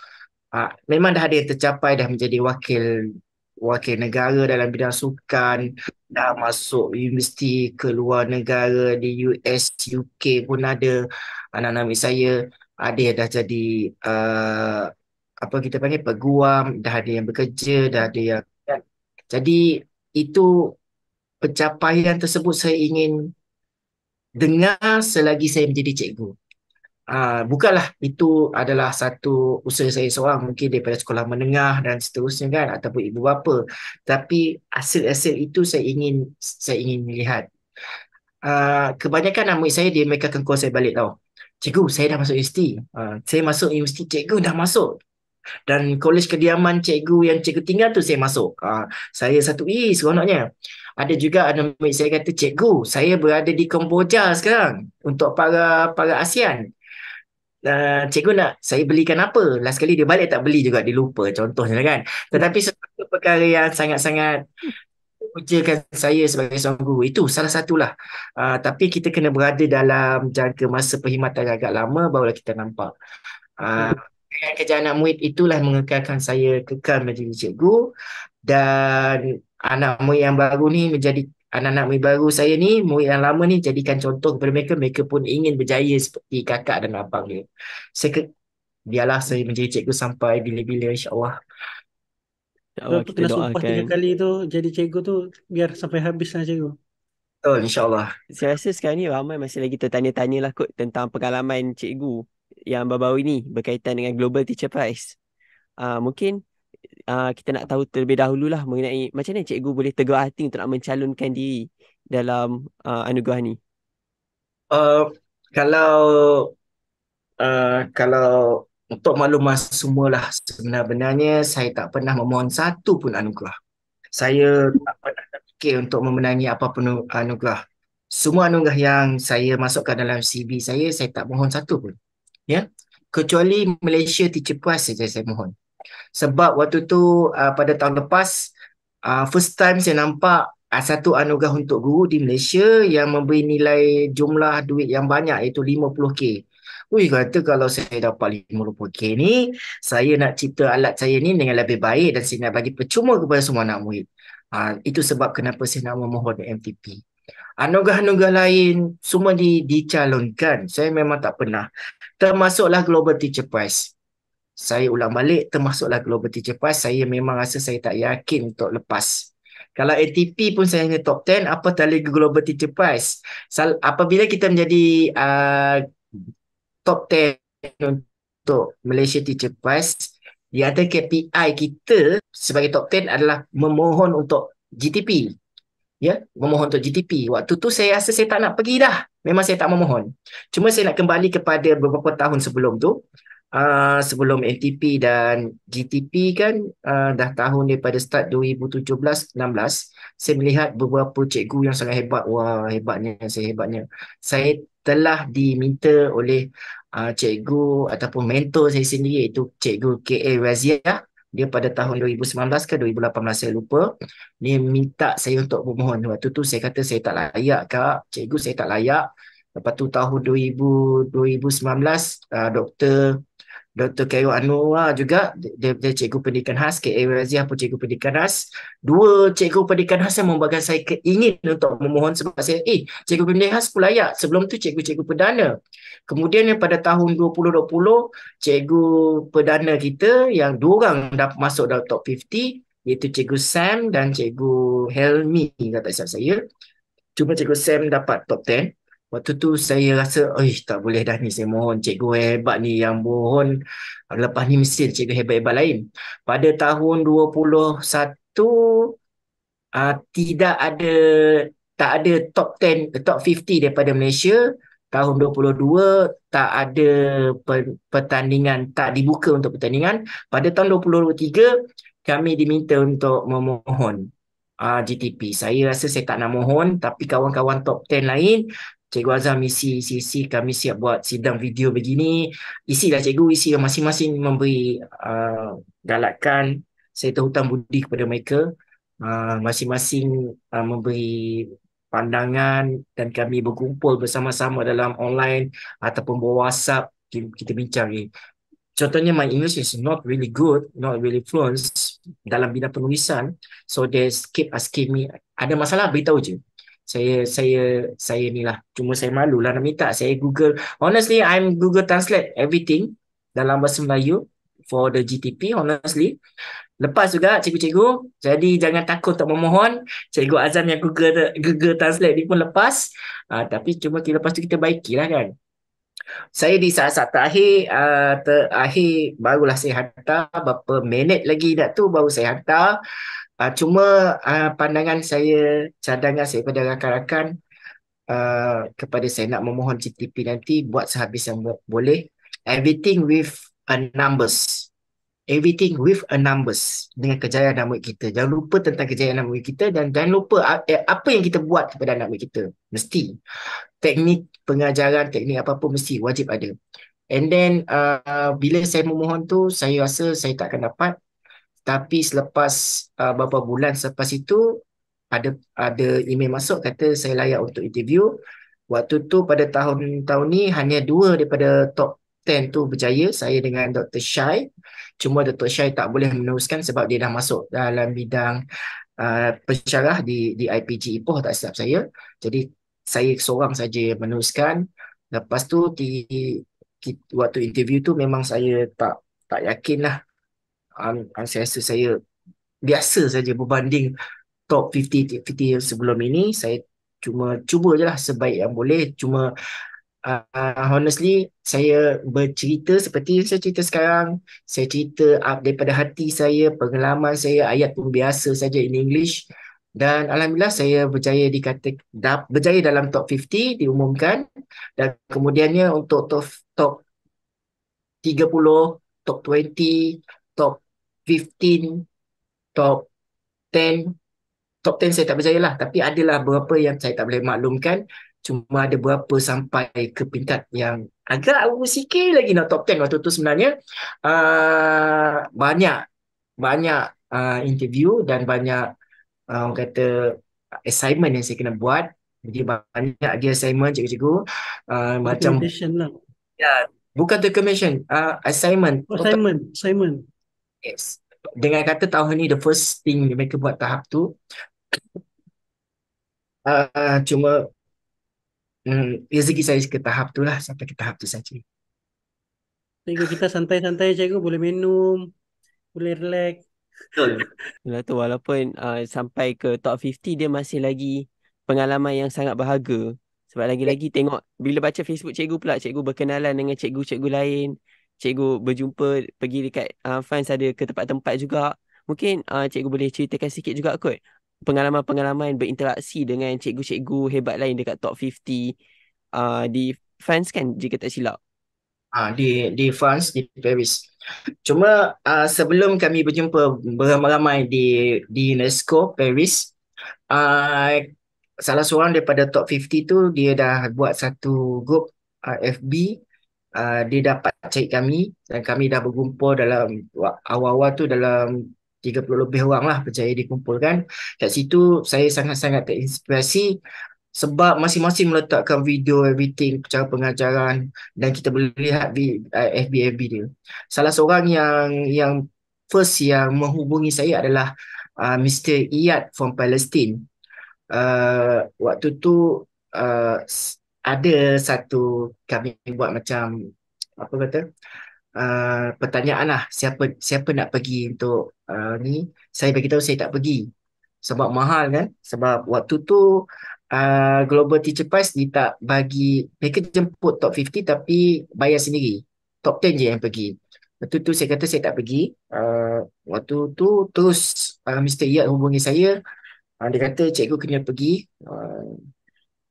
Memang dah ada yang tercapai, dah menjadi wakil negara dalam bidang sukan, dah masuk universiti ke luar negara di US, UK pun ada anak-anak saya, ada yang dah jadi apa kita panggil peguam, dah ada yang bekerja, dah ada yang jadi itu pencapaian tersebut saya ingin dengar selagi saya menjadi cikgu. bukanlah itu adalah satu usaha saya seorang, mungkin daripada sekolah menengah dan seterusnya kan, ataupun ibu bapa, tapi hasil-hasil itu saya ingin melihat. Kebanyakan anak murid saya, dia mereka akan call saya balik tau. Cikgu, saya dah masuk universiti. Saya masuk universiti, cikgu dah masuk. Dan kolej kediaman cikgu yang cikgu tinggal tu saya masuk. Saya satu, seronoknya. Ada juga anak murid saya kata, cikgu, saya berada di Kemboja sekarang untuk para ASEAN. Cikgu nak saya belikan apa? Last kali dia balik tak beli juga, dia lupa contohnya kan. Tetapi sesuatu perkara yang sangat-sangat ujikan saya sebagai seorang guru, itu salah satulah. Tapi kita kena berada dalam jangka masa perkhidmatan yang agak lama, barulah kita nampak. Kerja anak murid itulah mengekalkan saya kekal menjadi cikgu. Dan anak murid yang baru ni menjadi anak-anak murid baru saya ni, murid yang lama ni, jadikan contoh kepada mereka. Mereka pun ingin berjaya seperti kakak dan abang dia. Biarlah saya menjadi cikgu sampai bila-bila, insyaAllah. InsyaAllah Tu kita kena sumpah 3 doakan. kali tu jadi cikgu tu biar sampai habis lah cikgu. Betul, insyaAllah. Saya rasa sekarang ni ramai masih lagi tertanya-tanya lah kot tentang pengalaman cikgu yang baru-baru ini berkaitan dengan Global Teacher Prize. Mungkin kita nak tahu terlebih dahulu lah mengenai macam mana cikgu boleh tegar hati untuk nak mencalonkan diri dalam anugerah ni. Uh, kalau kalau untuk maklumat semualah, sebenarnya saya tak pernah memohon satu pun anugerah. Saya tak pernah terfikir untuk memenangi apa pun anugerah. Semua anugerah yang saya masukkan dalam CV saya tak mohon satu pun. Ya, kecuali Malaysia Teacher Prize saja saya mohon. Sebab waktu tu pada tahun lepas, first time saya nampak satu anugerah untuk guru di Malaysia yang memberi nilai jumlah duit yang banyak, iaitu 50K. Kata kalau saya dapat 50K ni, saya nak cipta alat saya ni dengan lebih baik dan saya nak bagi percuma kepada semua anak murid. Itu sebab kenapa saya nak memohon MTP. Anugerah-anugerah lain semua dicalonkan. Saya memang tak pernah. Termasuklah Global Teacher Prize. Saya ulang balik, termasuklah Global Teacher Prize. Saya memang rasa saya tak yakin untuk lepas. Kalau ATP pun saya hanya top 10, apatah lagi Global Teacher Prize. Apabila kita menjadi top 10 untuk Malaysia Teacher Prize, di antara KPI kita sebagai top 10 adalah memohon untuk GTP. Ya, memohon untuk GTP. Waktu tu saya rasa saya tak nak pergi dah. Memang saya tak memohon. Cuma saya nak kembali kepada beberapa tahun sebelum tu. Sebelum NTP dan GTP kan, dah tahun daripada start 2017-16, saya melihat beberapa cikgu yang sangat hebat. Wah, hebatnya. Saya telah diminta oleh cikgu ataupun mentor saya sendiri, iaitu Cikgu K.A. Razia. Dia pada tahun 2019 ke 2018 saya lupa, dia minta saya untuk memohon. Waktu tu saya kata saya tak layak kak, cikgu saya tak layak. Lepas tu tahun 2019 Dr. Khairul Anwar juga, dia cikgu pendidikan khas, K.A. Razia pun cikgu pendidikan khas. Dua cikgu pendidikan khas yang membuatkan saya ingin untuk memohon, sebab saya cikgu pendidikan khas pun layak. Sebelum tu cikgu-cikgu perdana. Kemudian pada tahun 2020, cikgu perdana kita yang dua orang dapat masuk dalam top 50, iaitu Cikgu Sam dan Cikgu Helmi, kata saya. Cuma Cikgu Sam dapat top 10. Waktu tu saya rasa, tak boleh dah ni, saya mohon cikgu hebat ni yang mohon. Lepas ni mesti cikgu hebat-hebat lain. Pada tahun 21, tak ada top 10, top 50 daripada Malaysia. Tahun 22 tak ada pertandingan, tak dibuka untuk pertandingan. Pada tahun 2023 kami diminta untuk memohon GTP. Saya rasa saya tak nak mohon, tapi kawan-kawan top 10 lain, Cikgu Azam isi, kami siap buat sidang video begini. Isilah cikgu, isi masing-masing memberi galakan. Saya terhutang budi kepada mereka. Masing-masing memberi pandangan dan kami berkumpul bersama-sama dalam online ataupun WhatsApp, kita bincang ni. Contohnya my English is not really good, not really fluent dalam bidang penulisan. So they keep asking me, ada masalah beritahu je. Saya ni lah, cuma saya malu lah nak minta. Saya Google, honestly I'm Google Translate everything dalam bahasa Melayu for the GTP, honestly. Lepas juga cikgu-cikgu, jadi jangan takut untuk memohon. Cikgu Azam yang Google Translate ni pun lepas. Tapi cuma lepas tu kita baikilah kan. Saya di saat-saat terakhir barulah saya hantar, berapa minit lagi dah tu baru saya hantar. Cuma pandangan saya, cadangan saya kepada rakan-rakan, kepada saya nak memohon CTP nanti buat sehabis yang boleh. Everything with a numbers. Everything with a numbers, dengan kejayaan anak murid kita. Jangan lupa tentang kejayaan anak murid kita, dan jangan lupa apa yang kita buat kepada anak murid kita. Mesti. Teknik pengajaran, teknik apa-apa mesti wajib ada. And then bila saya memohon tu, saya rasa saya tak akan dapat. Tapi selepas beberapa bulan selepas itu, ada email masuk kata saya layak untuk interview. Waktu tu pada tahun ni hanya 2 daripada top 10 tu berjaya, saya dengan Dr. Shai. Cuma Dr. Shai tak boleh meneruskan sebab dia dah masuk dalam bidang pensyarah di IPG Ipoh, tak silap saya. Jadi saya seorang saja yang meneruskan. Lepas tu waktu interview tu memang saya tak yakin lah. Saya rasa saya biasa saja berbanding top 50 sebelum ini. Saya cuma cuba je lah sebaik yang boleh. Cuma honestly, saya bercerita seperti saya cerita sekarang. Saya cerita daripada hati saya, pengalaman saya, ayat pun biasa saja in English. Dan Alhamdulillah saya berjaya dalam top 50 diumumkan. Dan kemudiannya untuk top 30, top 20, top 15, top 10. Top 10 saya tak berjaya lah. Tapi adalah beberapa yang saya tak boleh maklumkan. Cuma ada beberapa sampai ke peringkat yang agak sikit lagi nak top 10 waktu tu sebenarnya. Banyak interview dan banyak orang kata assignment yang saya kena buat. Jadi banyak dia assignment cikgu-cikgu. Macam Documentation lah. ya, bukan documentation, assignment. Assignment. Yes. Dengan kata tahun ni the first thing mereka buat tahap tu, cuma rezeki saya ke tahap tu lah, sampai ke tahap tu saja. Cikgu kita santai-santai, cikgu boleh minum, boleh relax. Betul. Itulah tu, walaupun sampai ke top 50 dia masih lagi pengalaman yang sangat berharga. Sebab lagi-lagi tengok bila baca Facebook cikgu pula, cikgu berkenalan dengan cikgu-cikgu lain, cikgu berjumpa pergi dekat fans ada ke tempat-tempat juga. Mungkin cikgu boleh ceritakan sikit juga kot pengalaman-pengalaman berinteraksi dengan cikgu-cikgu hebat lain dekat top 50 di fans kan, jika tak silap. Di France, di Paris. Cuma sebelum kami berjumpa beramai-ramai di UNESCO Paris, salah seorang daripada top 50 tu dia dah buat satu grup FB. Dia dapat cari kami dan kami dah berkumpul dalam awal-awal tu dalam 30 lebih orang lah berjaya dikumpulkan. Kat situ saya sangat-sangat terinspirasi sebab masing-masing meletakkan video everything, cara pengajaran, dan kita boleh lihat FB dia. Salah seorang yang first yang menghubungi saya adalah Mr. Iyad from Palestine. Waktu tu ada satu kami buat macam apa kata pertanyaan lah, siapa nak pergi untuk ni. Saya bagi tahu saya tak pergi sebab mahal kan, sebab waktu tu Global Teacher Prize dia tak bagi, mereka jemput top 50 tapi bayar sendiri, top 10 je yang pergi. Waktu tu saya kata saya tak pergi. Waktu tu terus Mr. Iyad hubungi saya. Dia kata cikgu kena pergi.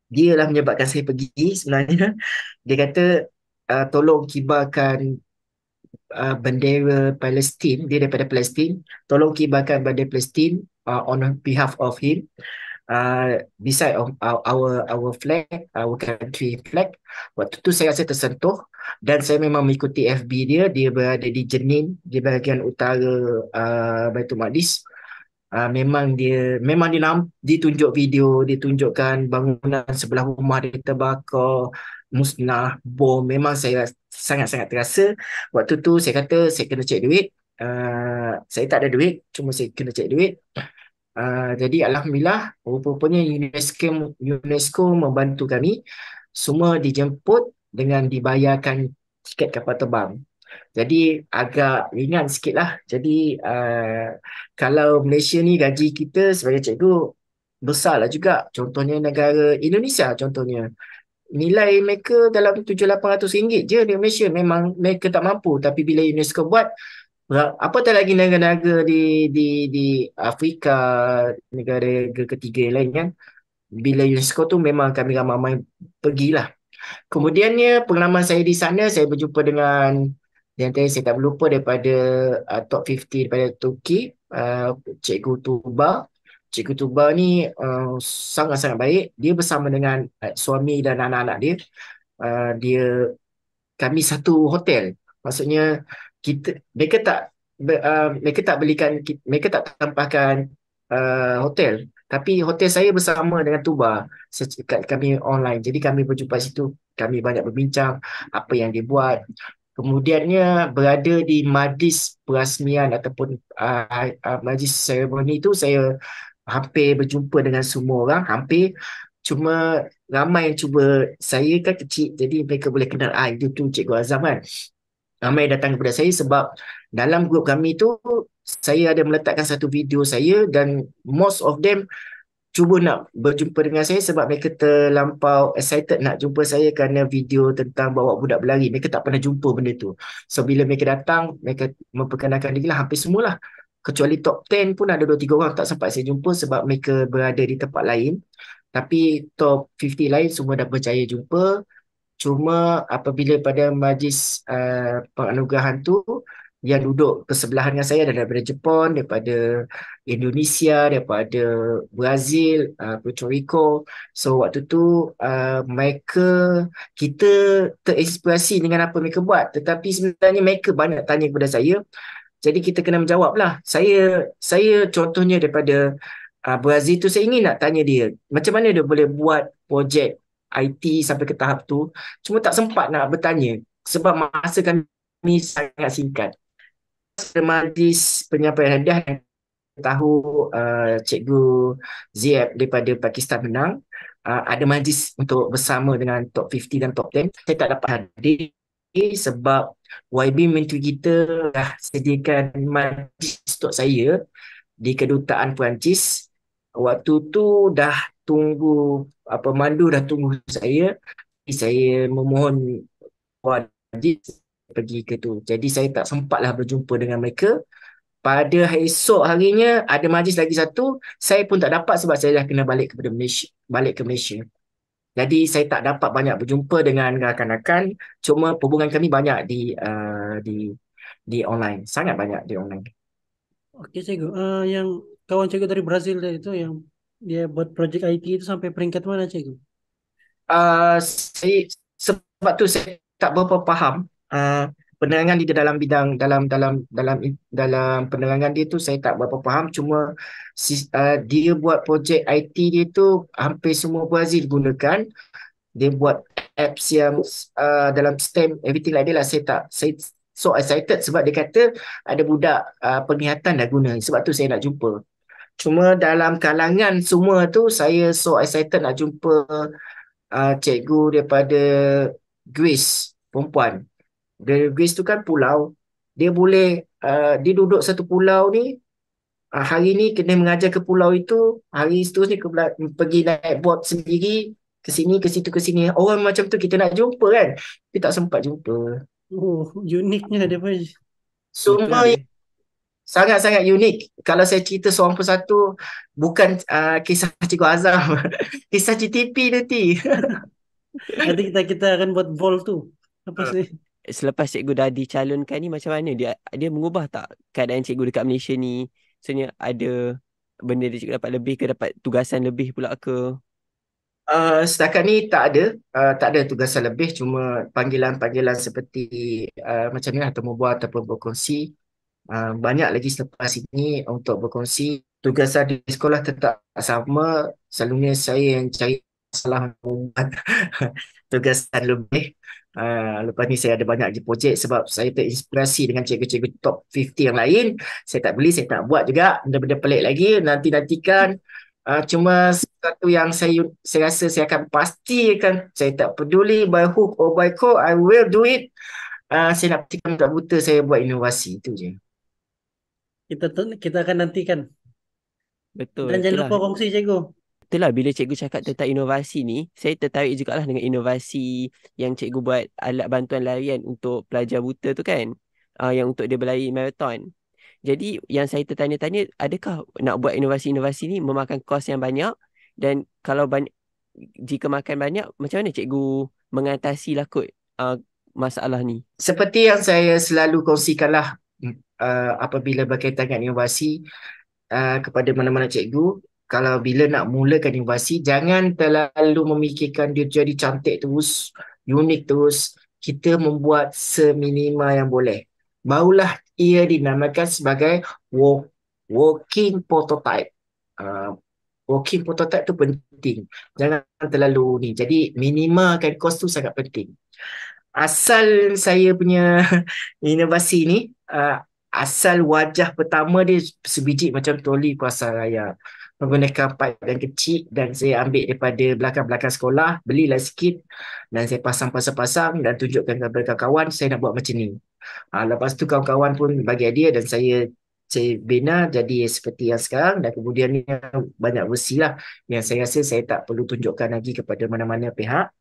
Dia lah menyebabkan saya pergi sebenarnya. Dia kata tolong kibarkan bendera Palestin. Dia daripada Palestin. Tolong kibarkan bendera Palestin on behalf of him. Beside of our flag, our country flag. Waktu tu saya rasa tersentuh dan saya memang mengikuti FB dia. Dia berada di Jenin, di bahagian utara Baitul Maqdis. Memang dia ditunjuk video, ditunjukkan bangunan sebelah rumah dia terbakar, musnah, bom. Memang saya sangat-sangat terasa. Waktu tu saya kata saya kena cek duit. Saya tak ada duit, cuma saya kena cek duit. Jadi Alhamdulillah, rupanya UNESCO membantu kami. Semua dijemput dengan dibayarkan tiket kapal terbang. Jadi agak ringan sikit lah. Jadi kalau Malaysia ni gaji kita sebagai cikgu besar lah juga. Contohnya negara Indonesia contohnya. nilai mereka dalam RM700-800 je di Malaysia. Memang mereka tak mampu. Tapi bila UNESCO buat, apatah lagi negara-negara di Afrika, negara ketiga yang lain kan. Bila UNESCO tu memang kami ramai-ramai pergilah. Kemudiannya pengalaman saya di sana, saya berjumpa dengan yang tadi saya tak berlupa daripada top 50 daripada Turki, Cikgu Tuba. Cikgu Tuba ni sangat-sangat baik. Dia bersama dengan suami dan anak-anak dia. Dia kami satu hotel. Maksudnya mereka tak mereka tak belikan, mereka tak tambahkan hotel. Tapi hotel saya bersama dengan Tuba, kami online. Jadi kami berjumpa situ, kami banyak berbincang apa yang dia buat. Kemudiannya berada di majlis perasmian ataupun majlis seremoni itu, saya hampir berjumpa dengan semua orang, hampir. Cuma ramai yang cuba, saya kan kecil, jadi mereka boleh kenal, itu tu Cikgu Azam kan. Ramai datang kepada saya sebab dalam grup kami tu, saya ada meletakkan satu video saya dan most of them cuba nak berjumpa dengan saya sebab mereka terlampau excited nak jumpa saya kerana video tentang bawa budak berlari. Mereka tak pernah jumpa benda tu. So bila mereka datang, mereka memperkenalkan diri lah, hampir semualah. Kecuali top 10 pun ada 2-3 orang tak sempat saya jumpa sebab mereka berada di tempat lain. Tapi top 50 lain semua dah percaya jumpa. Cuma apabila pada majlis penganugerahan tu, yang duduk bersebelahan dengan saya ada daripada Jepun, daripada Indonesia, daripada Brazil, Puerto Rico. So waktu tu kita terinspirasi dengan apa mereka buat. Tetapi sebenarnya mereka banyak tanya kepada saya. Jadi kita kena menjawab lah. Saya contohnya daripada Brazil tu, saya ingin nak tanya dia, macam mana dia boleh buat projek IT sampai ke tahap tu. Cuma tak sempat nak bertanya sebab masa kami sangat singkat. Majlis penyampaian hadiah yang tahu Cikgu Ziab daripada Pakistan menang, ada majlis untuk bersama dengan top 50 dan top 10. Saya tak dapat hadir sebab YB menteri kita dah sediakan majlis untuk saya di kedutaan Perancis. Waktu tu dah tunggu, pemandu dah tunggu saya memohon wajib pergi ke tu. Jadi saya tak sempatlah berjumpa dengan mereka. Pada esok harinya ada majlis lagi satu, saya pun tak dapat sebab saya dah kena balik kepada Malaysia, balik ke Malaysia. Jadi saya tak dapat banyak berjumpa dengan rakan-rakan, cuma hubungan kami banyak di online, sangat banyak di online. Okey cikgu, yang kawan cikgu dari Brazil itu yang dia buat projek IT itu sampai peringkat mana cikgu? Sebab tu saya tak berapa faham penerangan dia dalam bidang dalam penerangan dia tu, saya tak berapa faham. Cuma dia buat projek IT dia tu hampir semua Brazil gunakan. Dia buat apps yang dalam STEM, everything like that lah. Saya so excited sebab dia kata ada budak penglihatan dah guna. Sebab tu saya nak jumpa. Cuma dalam kalangan semua tu, saya so excited nak jumpa cikgu daripada Greece, perempuan. Dari Greece tu kan pulau. Dia boleh, dia duduk satu pulau ni, hari ni kena mengajar ke pulau itu, hari seterusnya pergi naik boat sendiri, ke sini, ke situ, ke sini. Orang macam tu kita nak jumpa kan. Kita tak sempat jumpa. Oh, uniknya dia pun. Semua sangat-sangat unik. Kalau saya cerita seorang persatu, bukan kisah Cikgu Azam. Kisah CTP nanti. Nanti kita akan buat poll tu. Apa sih? Selepas cikgu dah dicalonkan ni, macam mana dia mengubah tak keadaan cikgu dekat Malaysia ni? Maksudnya ada benda dia cikgu dapat lebih ke, dapat tugasan lebih pula ke? Setakat ni tak ada tugasan lebih, cuma panggilan-panggilan seperti macam ni atau membuat ataupun berkongsi. Banyak lagi selepas ini untuk berkongsi. Tugasan di sekolah tetap sama. Selalunya saya yang cari masalah membuat tugasan lebih. Lepas ni saya ada banyak lagi projek sebab saya terinspirasi dengan cikgu-cikgu top 50 yang lain. Saya tak beli, saya tak buat juga benda-benda pelik lagi. Nantikan. Cuma satu yang saya rasa saya akan pastikan, saya tak peduli by hook or by crook, I will do it. Saya nak pastikan budak buta saya buat inovasi, itu je. Kita akan nantikan. Betul. Dan jangan itulah. lupa kongsi cikgu. itulah bila cikgu cakap tentang inovasi ni, saya tertarik jugalah dengan inovasi yang cikgu buat alat bantuan larian untuk pelajar buta tu kan. Yang untuk dia berlari maraton. Jadi yang saya tertanya-tanya, adakah nak buat inovasi-inovasi ni memakan kos yang banyak, dan kalau banyak, jika makan banyak, macam mana cikgu mengatasi lah kot masalah ni? Seperti yang saya selalu kongsikanlah apabila berkaitan dengan inovasi kepada mana-mana cikgu, kalau bila nak mulakan inovasi, jangan terlalu memikirkan dia jadi cantik terus, unik terus. Kita membuat seminima yang boleh. Barulah ia dinamakan sebagai working prototype. Uh, Working prototype tu penting. Jangan terlalu ni. Jadi minimalkan kos tu sangat penting. Asal saya punya inovasi ni, asal wajah pertama dia sebiji macam troli kuasa raya. Menggunakan pipe yang kecil dan saya ambil daripada belakang-belakang sekolah, belilah sikit dan saya pasang-pasang-pasang dan tunjukkan kepada kawan saya nak buat macam ni. Lepas tu kawan-kawan pun bagi idea dan saya bina jadi seperti yang sekarang, dan kemudian ni banyak versi lah yang saya rasa saya tak perlu tunjukkan lagi kepada mana-mana pihak.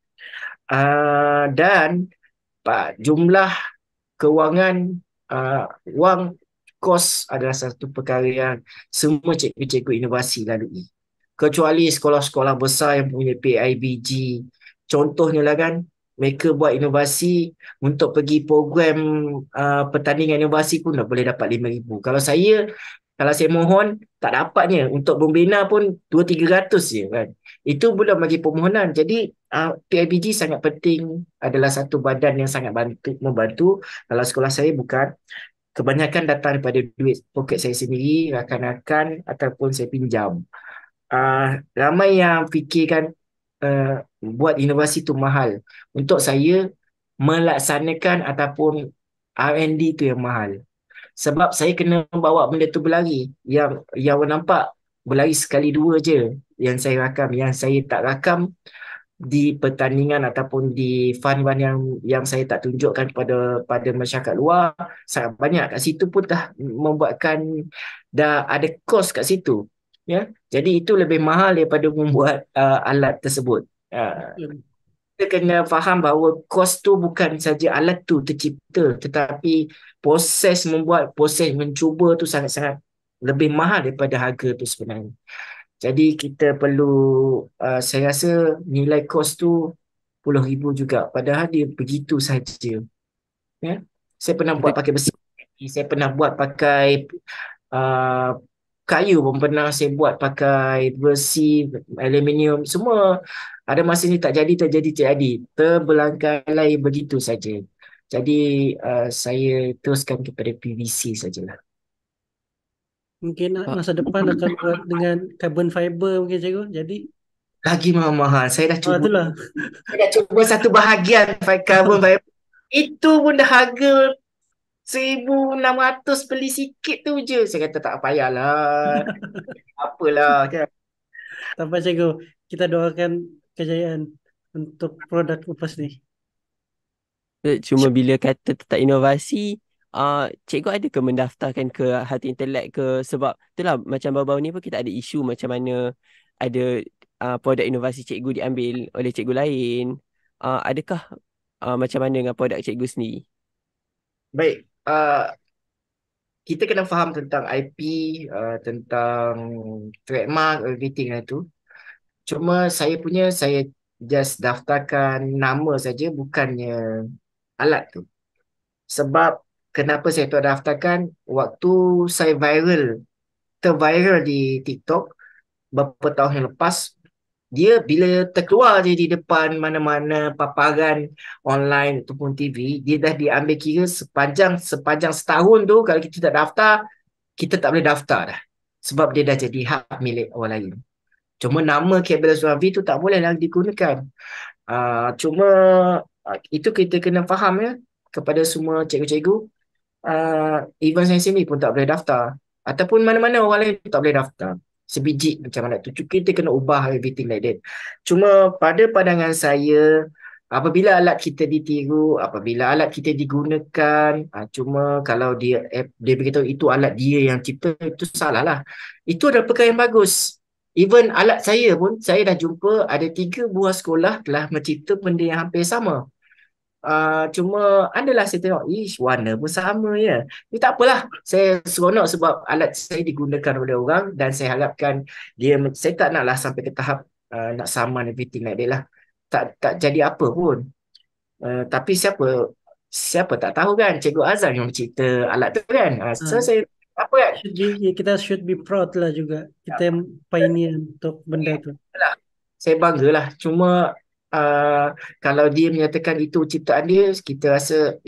Dan jumlah kewangan, wang kos adalah satu perkara yang semua cikgu-cikgu inovasi lalui. Kecuali sekolah-sekolah besar yang punya PIBG. Contohnya lah kan, mereka buat inovasi untuk pergi program pertandingan inovasi pun dah boleh dapat RM5,000. Kalau saya mohon, tak dapatnya. Untuk membina pun 200-300 je kan. Itu belum bagi permohonan. Jadi PIBG sangat penting, adalah satu badan yang sangat membantu. Kalau sekolah saya bukan. Kebanyakan datang daripada duit poket saya sendiri, rakan-rakan ataupun saya pinjam. Ramai yang fikirkan buat inovasi tu mahal. Untuk saya, melaksanakan ataupun R&D tu yang mahal. Sebab saya kena bawa benda tu berlari. Yang nampak berlari sekali dua je yang saya rakam. Yang saya tak rakam di pertandingan ataupun di fun-fun yang saya tak tunjukkan pada masyarakat luar sangat banyak. Kat situ pun dah ada kos kat situ, ya. Jadi itu lebih mahal daripada membuat alat tersebut. Kita kena faham bahawa kos tu bukan saja alat tu tercipta, tetapi proses mencuba tu sangat-sangat lebih mahal daripada harga tu sebenarnya. Jadi kita perlu, saya rasa nilai kos tu RM10,000 juga. Padahal dia begitu saja. Ya? Saya pernah buat pakai besi. Saya pernah buat pakai kayu pun pernah saya buat pakai besi, aluminium. Semua ada masa ni tak jadi. Terbelangkalai begitu saja. Jadi saya teruskan kepada PVC sajalah. Mungkin masa depan akan buat dengan carbon fiber mungkin cikgu. Jadi lagi mahal. Saya dah cuba. itulah. Saya dah cuba satu bahagian carbon fiber. Itu pun dah harga 1,600, beli sikit tu je. Saya kata tak payahlah. Apalah kan. Tak apa cikgu. Kita doakan kejayaan untuk produk lepas ni. Cuma bila kata tentang inovasi, cikgu ada ke mendaftarkan ke Hati Intelek ke? Sebab itulah macam baru-baru ni pun kita ada isu macam mana ada produk inovasi cikgu diambil oleh cikgu lain. Adakah macam mana dengan produk cikgu sendiri? Baik, kita kena faham tentang IP, tentang trademark, everything lah tu. Cuma saya just daftarkan nama saja, bukannya alat tu. Sebab kenapa saya tu daftarkan, waktu saya terviral di TikTok beberapa tahun yang lepas, dia bila terkeluar je di depan mana-mana paparan online ataupun TV, dia dah diambil kira sepanjang setahun tu. Kalau kita tak daftar, kita tak boleh daftar dah. Sebab dia dah jadi hak milik orang lain. Cuma nama kabel Suavi tu tak boleh lagi digunakan. Cuma itu kita kena faham ya, kepada semua cikgu-cikgu. Even saya sini pun tak boleh daftar. Ataupun mana-mana orang lain tak boleh daftar. Sebiji macam mana tu. Kita kena ubah everything like that. Cuma pada pandangan saya, apabila alat kita ditiru, apabila alat kita digunakan, cuma kalau dia beritahu itu alat dia yang cipta, itu salah lah. Itu adalah perkara yang bagus. Even alat saya pun, saya dah jumpa ada 3 buah sekolah telah mencipta benda yang hampir sama. Cuma adalah saya tengok, warna pun sama ya. Ini tak apalah. Saya seronok sebab alat saya digunakan oleh orang dan saya harapkan saya tak naklah sampai ke tahap nak saman everything like dia lah. Tak jadi apa pun. Tapi siapa tak tahu kan Cikgu Azam yang mencipta alat tu kan. So Ah, saya apa kan? kita should be proud lah juga. Kita yang pioneer untuk benda tu. Lah, saya banggalah. Cuma kalau dia menyatakan itu ciptaan dia, kita rasa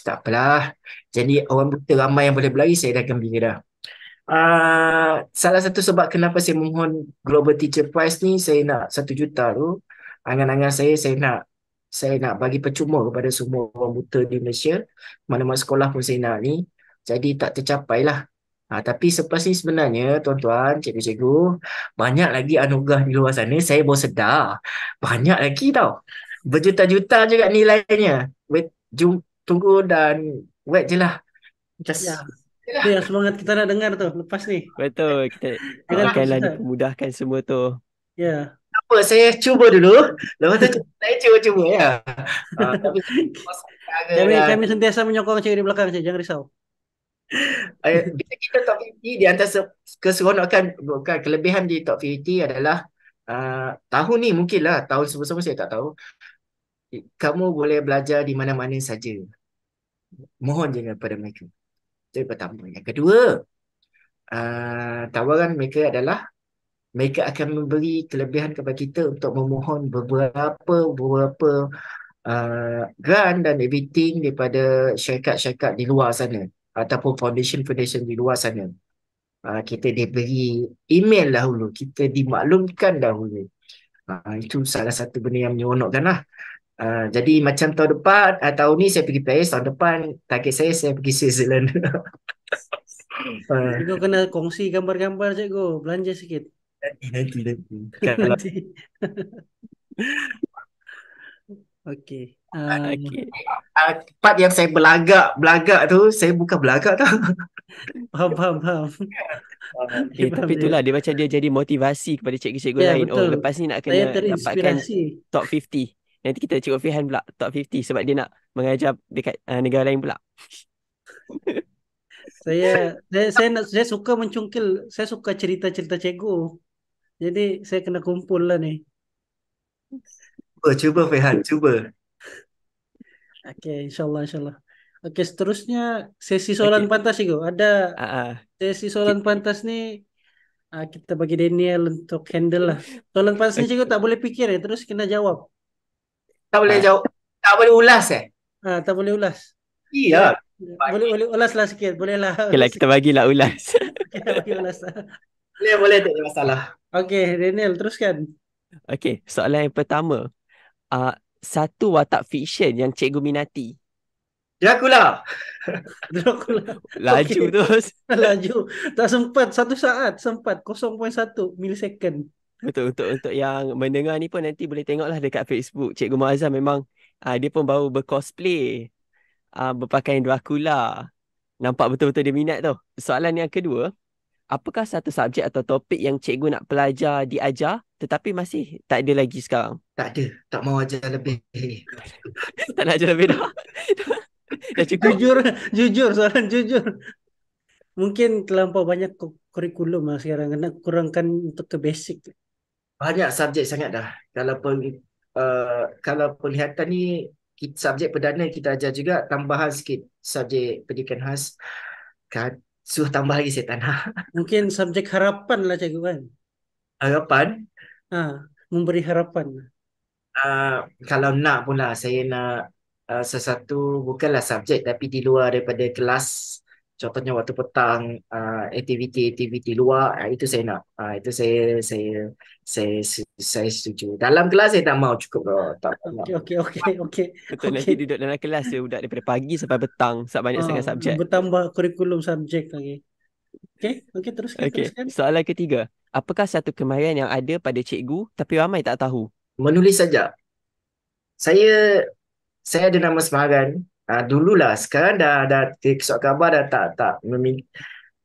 tak apalah. Jadi orang buta ramai yang boleh berlari, saya dah gembira dah. Salah satu sebab kenapa saya mohon Global Teacher Prize ni, saya nak 1 juta tu. Angan-angan saya nak bagi percuma kepada semua orang buta di Malaysia. Mana-mana sekolah pun saya nak ni. Jadi tak tercapai lah. Tapi selepas ni sebenarnya tuan-tuan, cikgu-cikgu, banyak lagi anugerah di luar sana. Saya baru sedar. Banyak lagi tau. Berjuta-juta juga nilainya. Wait, tunggu dan wait je lah. Just Ya, itu yang semangat kita nak dengar tu lepas ni. Betul, kita Jangan doakanlah putus asa. dipermudahkan semua tu. Ya. apa, saya cuba dulu. Lepas tu saya cuba-cuba ya. Tapi cara Kami dan kami sentiasa menyokong cikgu di belakang je, jangan risau. bila kita top 50 di antara keseronokan, bukan kelebihan di top 50 adalah tahun ni mungkinlah tahun sebelum saya tak tahu. Kamu boleh belajar di mana-mana saja. Mohon jangan pada mereka. Itu yang pertama. Yang kedua, tawaran mereka adalah mereka akan memberi kelebihan kepada kita untuk memohon beberapa grant dan everything daripada syarikat-syarikat di luar sana ataupun foundation di luar sana. Kita diberi email dahulu, kita dimaklumkan dahulu. Itu salah satu benda yang menyeronokkan lah. Jadi macam tahun depan, tahun ni saya pergi Paris, tahun depan target saya pergi Switzerland. Ah, Cikgu kena kongsi gambar-gambar cikgu, belanja sikit. nanti. Kalau Nanti. Okey. Okey. part yang saya belagak tu, saya bukan belagak tau. Faham. Dia faham Tapi dia. itulah dia macam dia jadi motivasi kepada cikgu-cikgu Ya, lain. Oh, betul. lepas ni nak Saya kena dapatkan terinspirasi. top 50. Nanti kita Cikgu Fihan pula top 50 sebab dia nak mengajar dekat negara lain pula. Saya suka mencungkil, saya suka cerita-cerita cikgu. Jadi saya kena kumpul lah ni. Cuba Fihan, cuba. Okey, insyaAllah. Okey, seterusnya sesi soalan Okey. pantas cikgu. Ada Ah, ah. sesi soalan pantas ni, kita bagi Daniel untuk handle lah. Soalan pantas ni cikgu tak boleh fikir ya, terus kena jawab. Tak boleh jawab, tak boleh ulas Tak boleh ulas. Iya. Boleh ulas lah sikit, boleh lah. Okey lah, kita bagilah ulas. Kita bagi ulas lah. Boleh, tak ada masalah. Okey, Daniel, teruskan. Okey, soalan yang pertama. Satu watak fiksyen yang cikgu minati. Dracula. Laju Okey. terus. Laju. Tak sempat 1 saat, sempat 0.1 milisecond. Betul, untuk yang mendengar ni pun nanti boleh tengoklah dekat Facebook. Cikgu Muazzam memang dia pun baru bercosplay, berpakaian Dracula. Nampak betul-betul dia minat tu. Soalan yang kedua, apakah satu subjek atau topik yang cikgu nak diajar tetapi masih tak ada lagi sekarang? Tak ada, tak mau ajar lebih. Tak nak ajar lebih dah. Dah cukup. Jujur, soalan jujur. Mungkin terlampau banyak kurikulum lah sekarang. Kena kurangkan untuk ke basic. Banyak subjek sangat dah. Kalau penglihatan ni, subjek perdana kita ajar juga, tambahan sikit subjek pendidikan khas. Suruh tambah lagi saya tak nak. Mungkin subjek harapan lah cikgu kan. Harapan, Memberi harapan. kalau nak pula saya nak sesuatu bukanlah subjek tapi di luar daripada kelas. Contohnya waktu petang aktiviti luar, itu saya nak. Itu saya setuju. Dalam kelas saya tak mau, cukup dah. Tak nak. Okey. Betul, nanti duduk dalam kelas dia budak daripada pagi sampai petang sebab banyak sangat subjek. Bertambah kurikulum subjek lagi. Okey, teruskan. Okey, soalan ketiga. Apakah satu kemahiran yang ada pada cikgu tapi ramai tak tahu? Menulis saja. Saya ada nama semaran. Dululah, sekarang dah kesuat khabar dah tak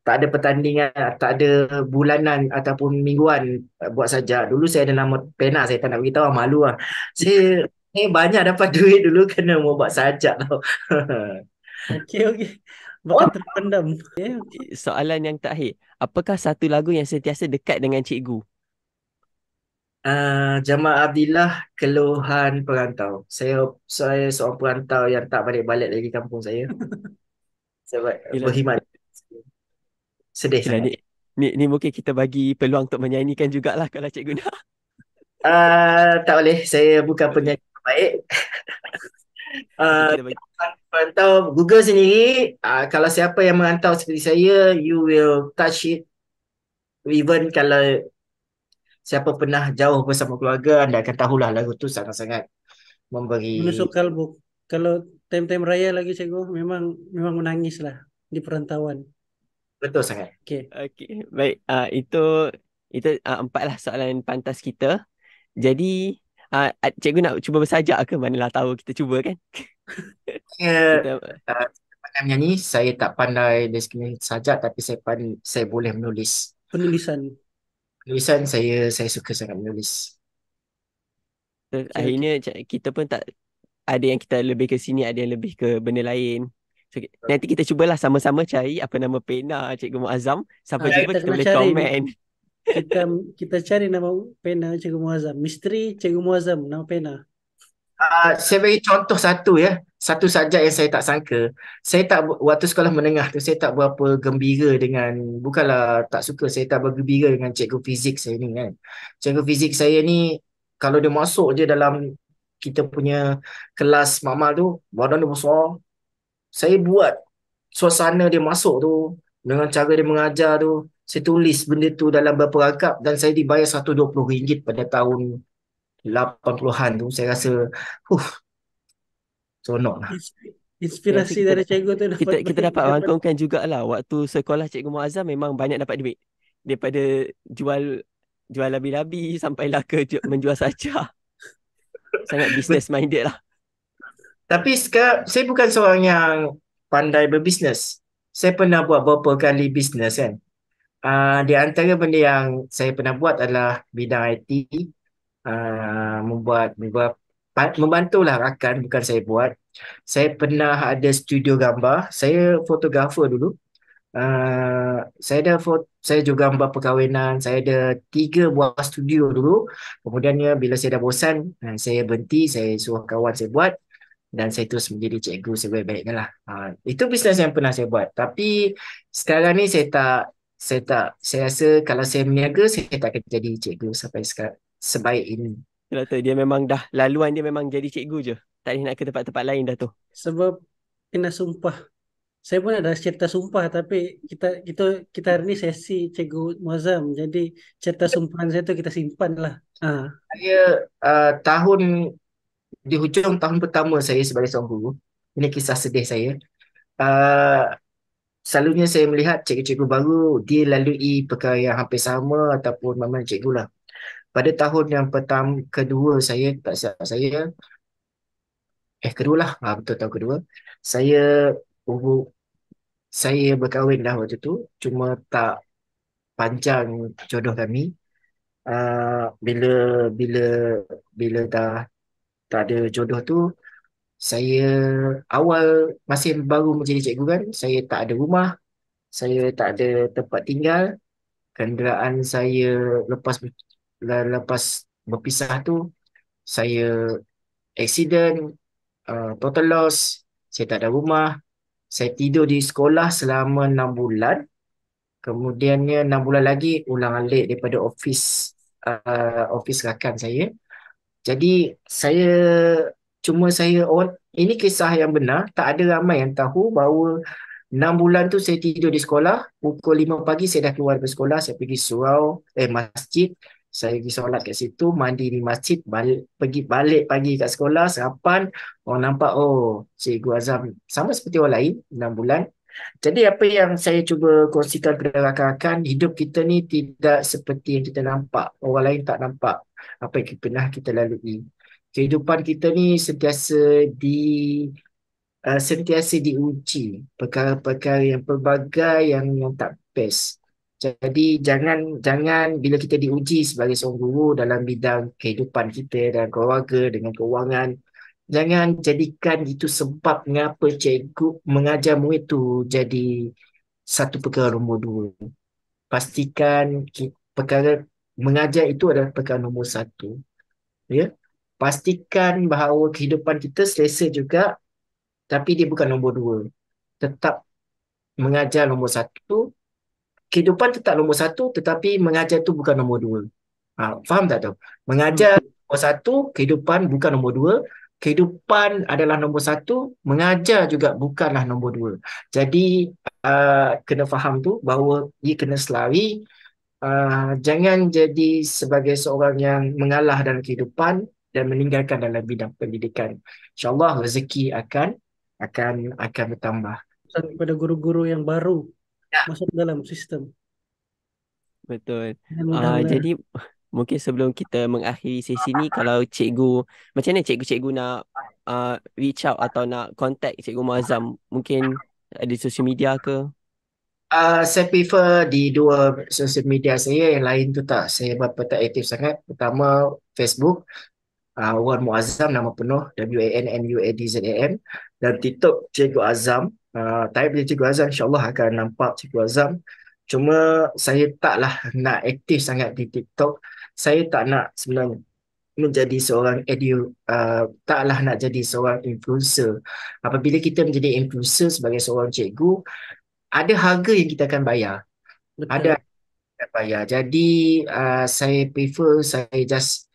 tak ada pertandingan, tak ada bulanan ataupun mingguan buat sajak. Dulu saya ada nama pena, saya tak nak beritahu, malu lah. Saya banyak dapat duit dulu kena mau buat sajak tau. Okey, okey. Bakat Oh, terpendam. Okey, okey. Soalan yang terakhir. Apakah satu lagu yang sentiasa dekat dengan cikgu? Jamal Abdillah, Keluhan Perantau. Saya seorang perantau yang tak balik-balik lagi kampung saya. Sebab Yelah, berkhidmat. Sedih yelah, sangat. ni mungkin kita bagi peluang untuk menyanyikan jugalah kalau cikgu nak. Tak boleh, saya bukan Tak boleh. penyanyi terbaik. Okey, Uh, kita bagi. Perantau Google sendiri, kalau siapa yang merantau seperti saya, you will touch it. Even kalau siapa pernah jauh bersama keluarga, anda akan tahulah lagu tu sangat-sangat memberi. Menusuk kalbu. Kalau time-time raya lagi cikgu, memang memang menangis lah di perantauan. Betul sangat. Okey. Okey, baik. Itu empatlah soalan pantas kita. Jadi, cikgu nak cuba bersajak ke? Manalah tahu kita cuba kan? Saya Kita pandai menyanyi, saya tak pandai dari segi sajak, tapi saya boleh menulis. Penulisan. Tulisan saya suka sangat menulis. Okey, okey. akhirnya kita pun tak ada yang kita lebih ke sini, ada yang lebih ke benda lain. So, nanti kita cubalah sama-sama cari apa nama pena Cikgu Muazzam. Sampai jumpa Kita kita kena boleh cari ni. komen. Kita kita cari nama pena Cikgu Muazzam. Misteri Cikgu Muazzam, nama pena. Saya bagi contoh satu ya. Satu sajak yang saya tak sangka. Waktu sekolah menengah tu saya tak berapa gembira dengan, bukanlah tak suka, saya tak bergembira dengan cikgu fizik saya ni kan. Cikgu fizik saya ni kalau dia masuk je dalam kita punya kelas makmal tu, badan dia besar. Saya buat suasana dia masuk tu dengan cara dia mengajar tu. Saya tulis benda tu dalam beberapa rangkap dan saya dibayar RM120 pada tahun 80-an tu. Saya rasa seronok lah. Nanti Inspirasi dari cikgu tu dapat kita dapat dapat rangkumkan jugalah waktu sekolah Cikgu Muazzam memang banyak dapat duit. Daripada jual jual labi-labi sampailah ke menjual saja. Sangat business minded lah. Tapi sekarang saya bukan seorang yang pandai berbisnes. Saya pernah buat beberapa kali bisnes kan. Di antara benda yang saya pernah buat adalah bidang IT. Membantulah rakan, bukan saya buat. Saya pernah ada studio gambar. Saya fotografer dulu. Saya juga gambar perkahwinan. Saya ada 3 buah studio dulu. Kemudiannya bila saya dah bosan, saya berhenti, saya suruh kawan saya buat dan saya terus menjadi cikgu sebaik-baiknya lah. Itu bisnes yang pernah saya buat. Tapi sekarang ni saya rasa kalau saya berniaga, saya tak akan jadi cikgu sampai sekarang, sebaik ini. Yelah tu, dia memang dah laluan dia memang jadi cikgu je. Tak boleh nak ke tempat-tempat lain dah tu. sebab kena sumpah. Saya pun ada cerita sumpah tapi kita kita kita hari ni sesi Cikgu Muazzam. Jadi cerita sumpahan saya tu kita simpan lah. Saya tahun di hujung tahun pertama saya sebagai seorang guru, ini kisah sedih saya. Uh, Selalunya saya melihat cikgu-cikgu baru dia lalui perkara yang hampir sama ataupun mana cikgu lah. Pada tahun yang kedua saya, tak silap saya, kedua lah, betul tahun kedua, saya uh, saya berkahwin dah waktu tu, cuma tak panjang jodoh kami. Bila bila bila dah tak ada jodoh tu, saya awal masih baru menjadi cikgu kan, saya tak ada rumah, saya tak ada tempat tinggal, kenderaan saya lepas lepas berpisah tu, saya accident, total loss, saya tak ada rumah, saya tidur di sekolah selama 6 bulan, kemudiannya 6 bulan lagi ulang alik daripada office rakan saya. Jadi saya saya ini kisah yang benar, tak ada ramai yang tahu bahawa 6 bulan tu saya tidur di sekolah, pukul 5 pagi saya dah keluar dari sekolah, saya pergi masjid, saya pergi solat kat situ, mandi di masjid, pergi balik pagi kat sekolah, sarapan, orang nampak, oh Cikgu Azam sama seperti orang lain, 6 bulan. Jadi apa yang saya cuba kongsikan kepada rakan-rakan, hidup kita ni tidak seperti yang kita nampak, orang lain tak nampak apa yang pernah kita lalui. Kehidupan kita ni sentiasa sentiasa diuji perkara-perkara yang pelbagai yang tak best. Jadi jangan jangan bila kita diuji sebagai seorang guru dalam bidang kehidupan kita dan keluarga dengan keuangan, jangan jadikan itu sebab mengapa cikgu mengajar murid itu jadi satu perkara nombor dua. Pastikan perkara mengajar itu adalah perkara nombor satu. Ya, pastikan bahawa kehidupan kita selesa juga, tapi dia bukan nombor dua. Tetap mengajar nombor satu, kehidupan tetap nombor satu, tetapi mengajar itu bukan nombor dua. Faham tak tu? Hmm. Mengajar nombor satu, kehidupan bukan nombor dua. Kehidupan adalah nombor satu, mengajar juga bukanlah nombor dua. Jadi kena faham tu bahawa dia kena selari. Jangan jadi sebagai seorang yang mengalah dalam kehidupan dan meninggalkan dalam bidang pendidikan. InsyaAllah rezeki akan bertambah. Pesan kepada guru-guru yang baru masuk dalam sistem. Betul. Dan mudah-mudahan Jadi mungkin sebelum kita mengakhiri sesi ni, kalau cikgu, macam mana cikgu-cikgu nak reach out atau nak contact Cikgu Muazzam? Mungkin ada social media ke? Saya prefer di dua sosial media saya, yang lain tu tak. Saya berapa tak aktif sangat. Pertama, Facebook, Wan Muazzam, nama penuh, WANNUADZAM. Dan TikTok, Cikgu Azam. Type dia Cikgu Azam, insyaAllah akan nampak Cikgu Azam. Cuma saya taklah nak aktif sangat di TikTok. Saya tak nak sebenarnya menjadi seorang taklah nak jadi seorang influencer. Apabila kita menjadi influencer sebagai seorang cikgu, ada harga yang kita akan bayar. betul. Ada akan bayar. Jadi saya prefer saya just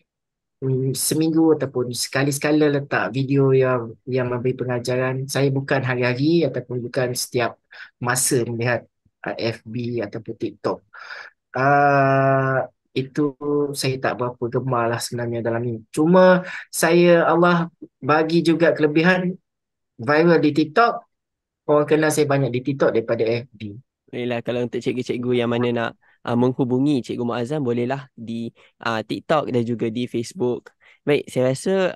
seminggu ataupun sekali-sekala letak video yang memberi pengajaran. Saya bukan hari-hari ataupun bukan setiap masa melihat FB ataupun TikTok. Itu saya tak berapa gemar lah sebenarnya dalam ini. Cuma Allah bagi juga kelebihan viral di TikTok. Orang kenal saya banyak di TikTok daripada FB. Bolehlah, kalau untuk cikgu-cikgu yang mana nak menghubungi Cikgu Muazzam, bolehlah di TikTok dan juga di Facebook. Baik, saya rasa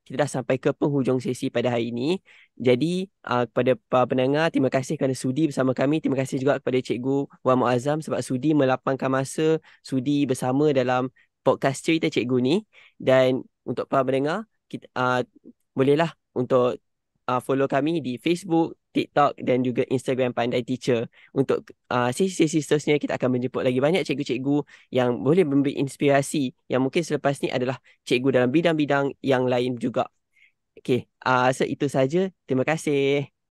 kita dah sampai ke penghujung sesi pada hari ini. Jadi kepada para pendengar, terima kasih kerana sudi bersama kami. Terima kasih juga kepada Cikgu Wan Muazzam sebab sudi melapangkan masa, sudi bersama dalam podcast Cerita Cikgu ni. Dan untuk para pendengar, kita bolehlah untuk follow kami di Facebook, TikTok dan juga Instagram Pandai Teacher. Untuk sesi-sesi seterusnya, kita akan menjemput lagi banyak cikgu-cikgu yang boleh memberi inspirasi, yang mungkin selepas ni adalah cikgu dalam bidang-bidang yang lain juga. Okey, so itu saja. Terima kasih.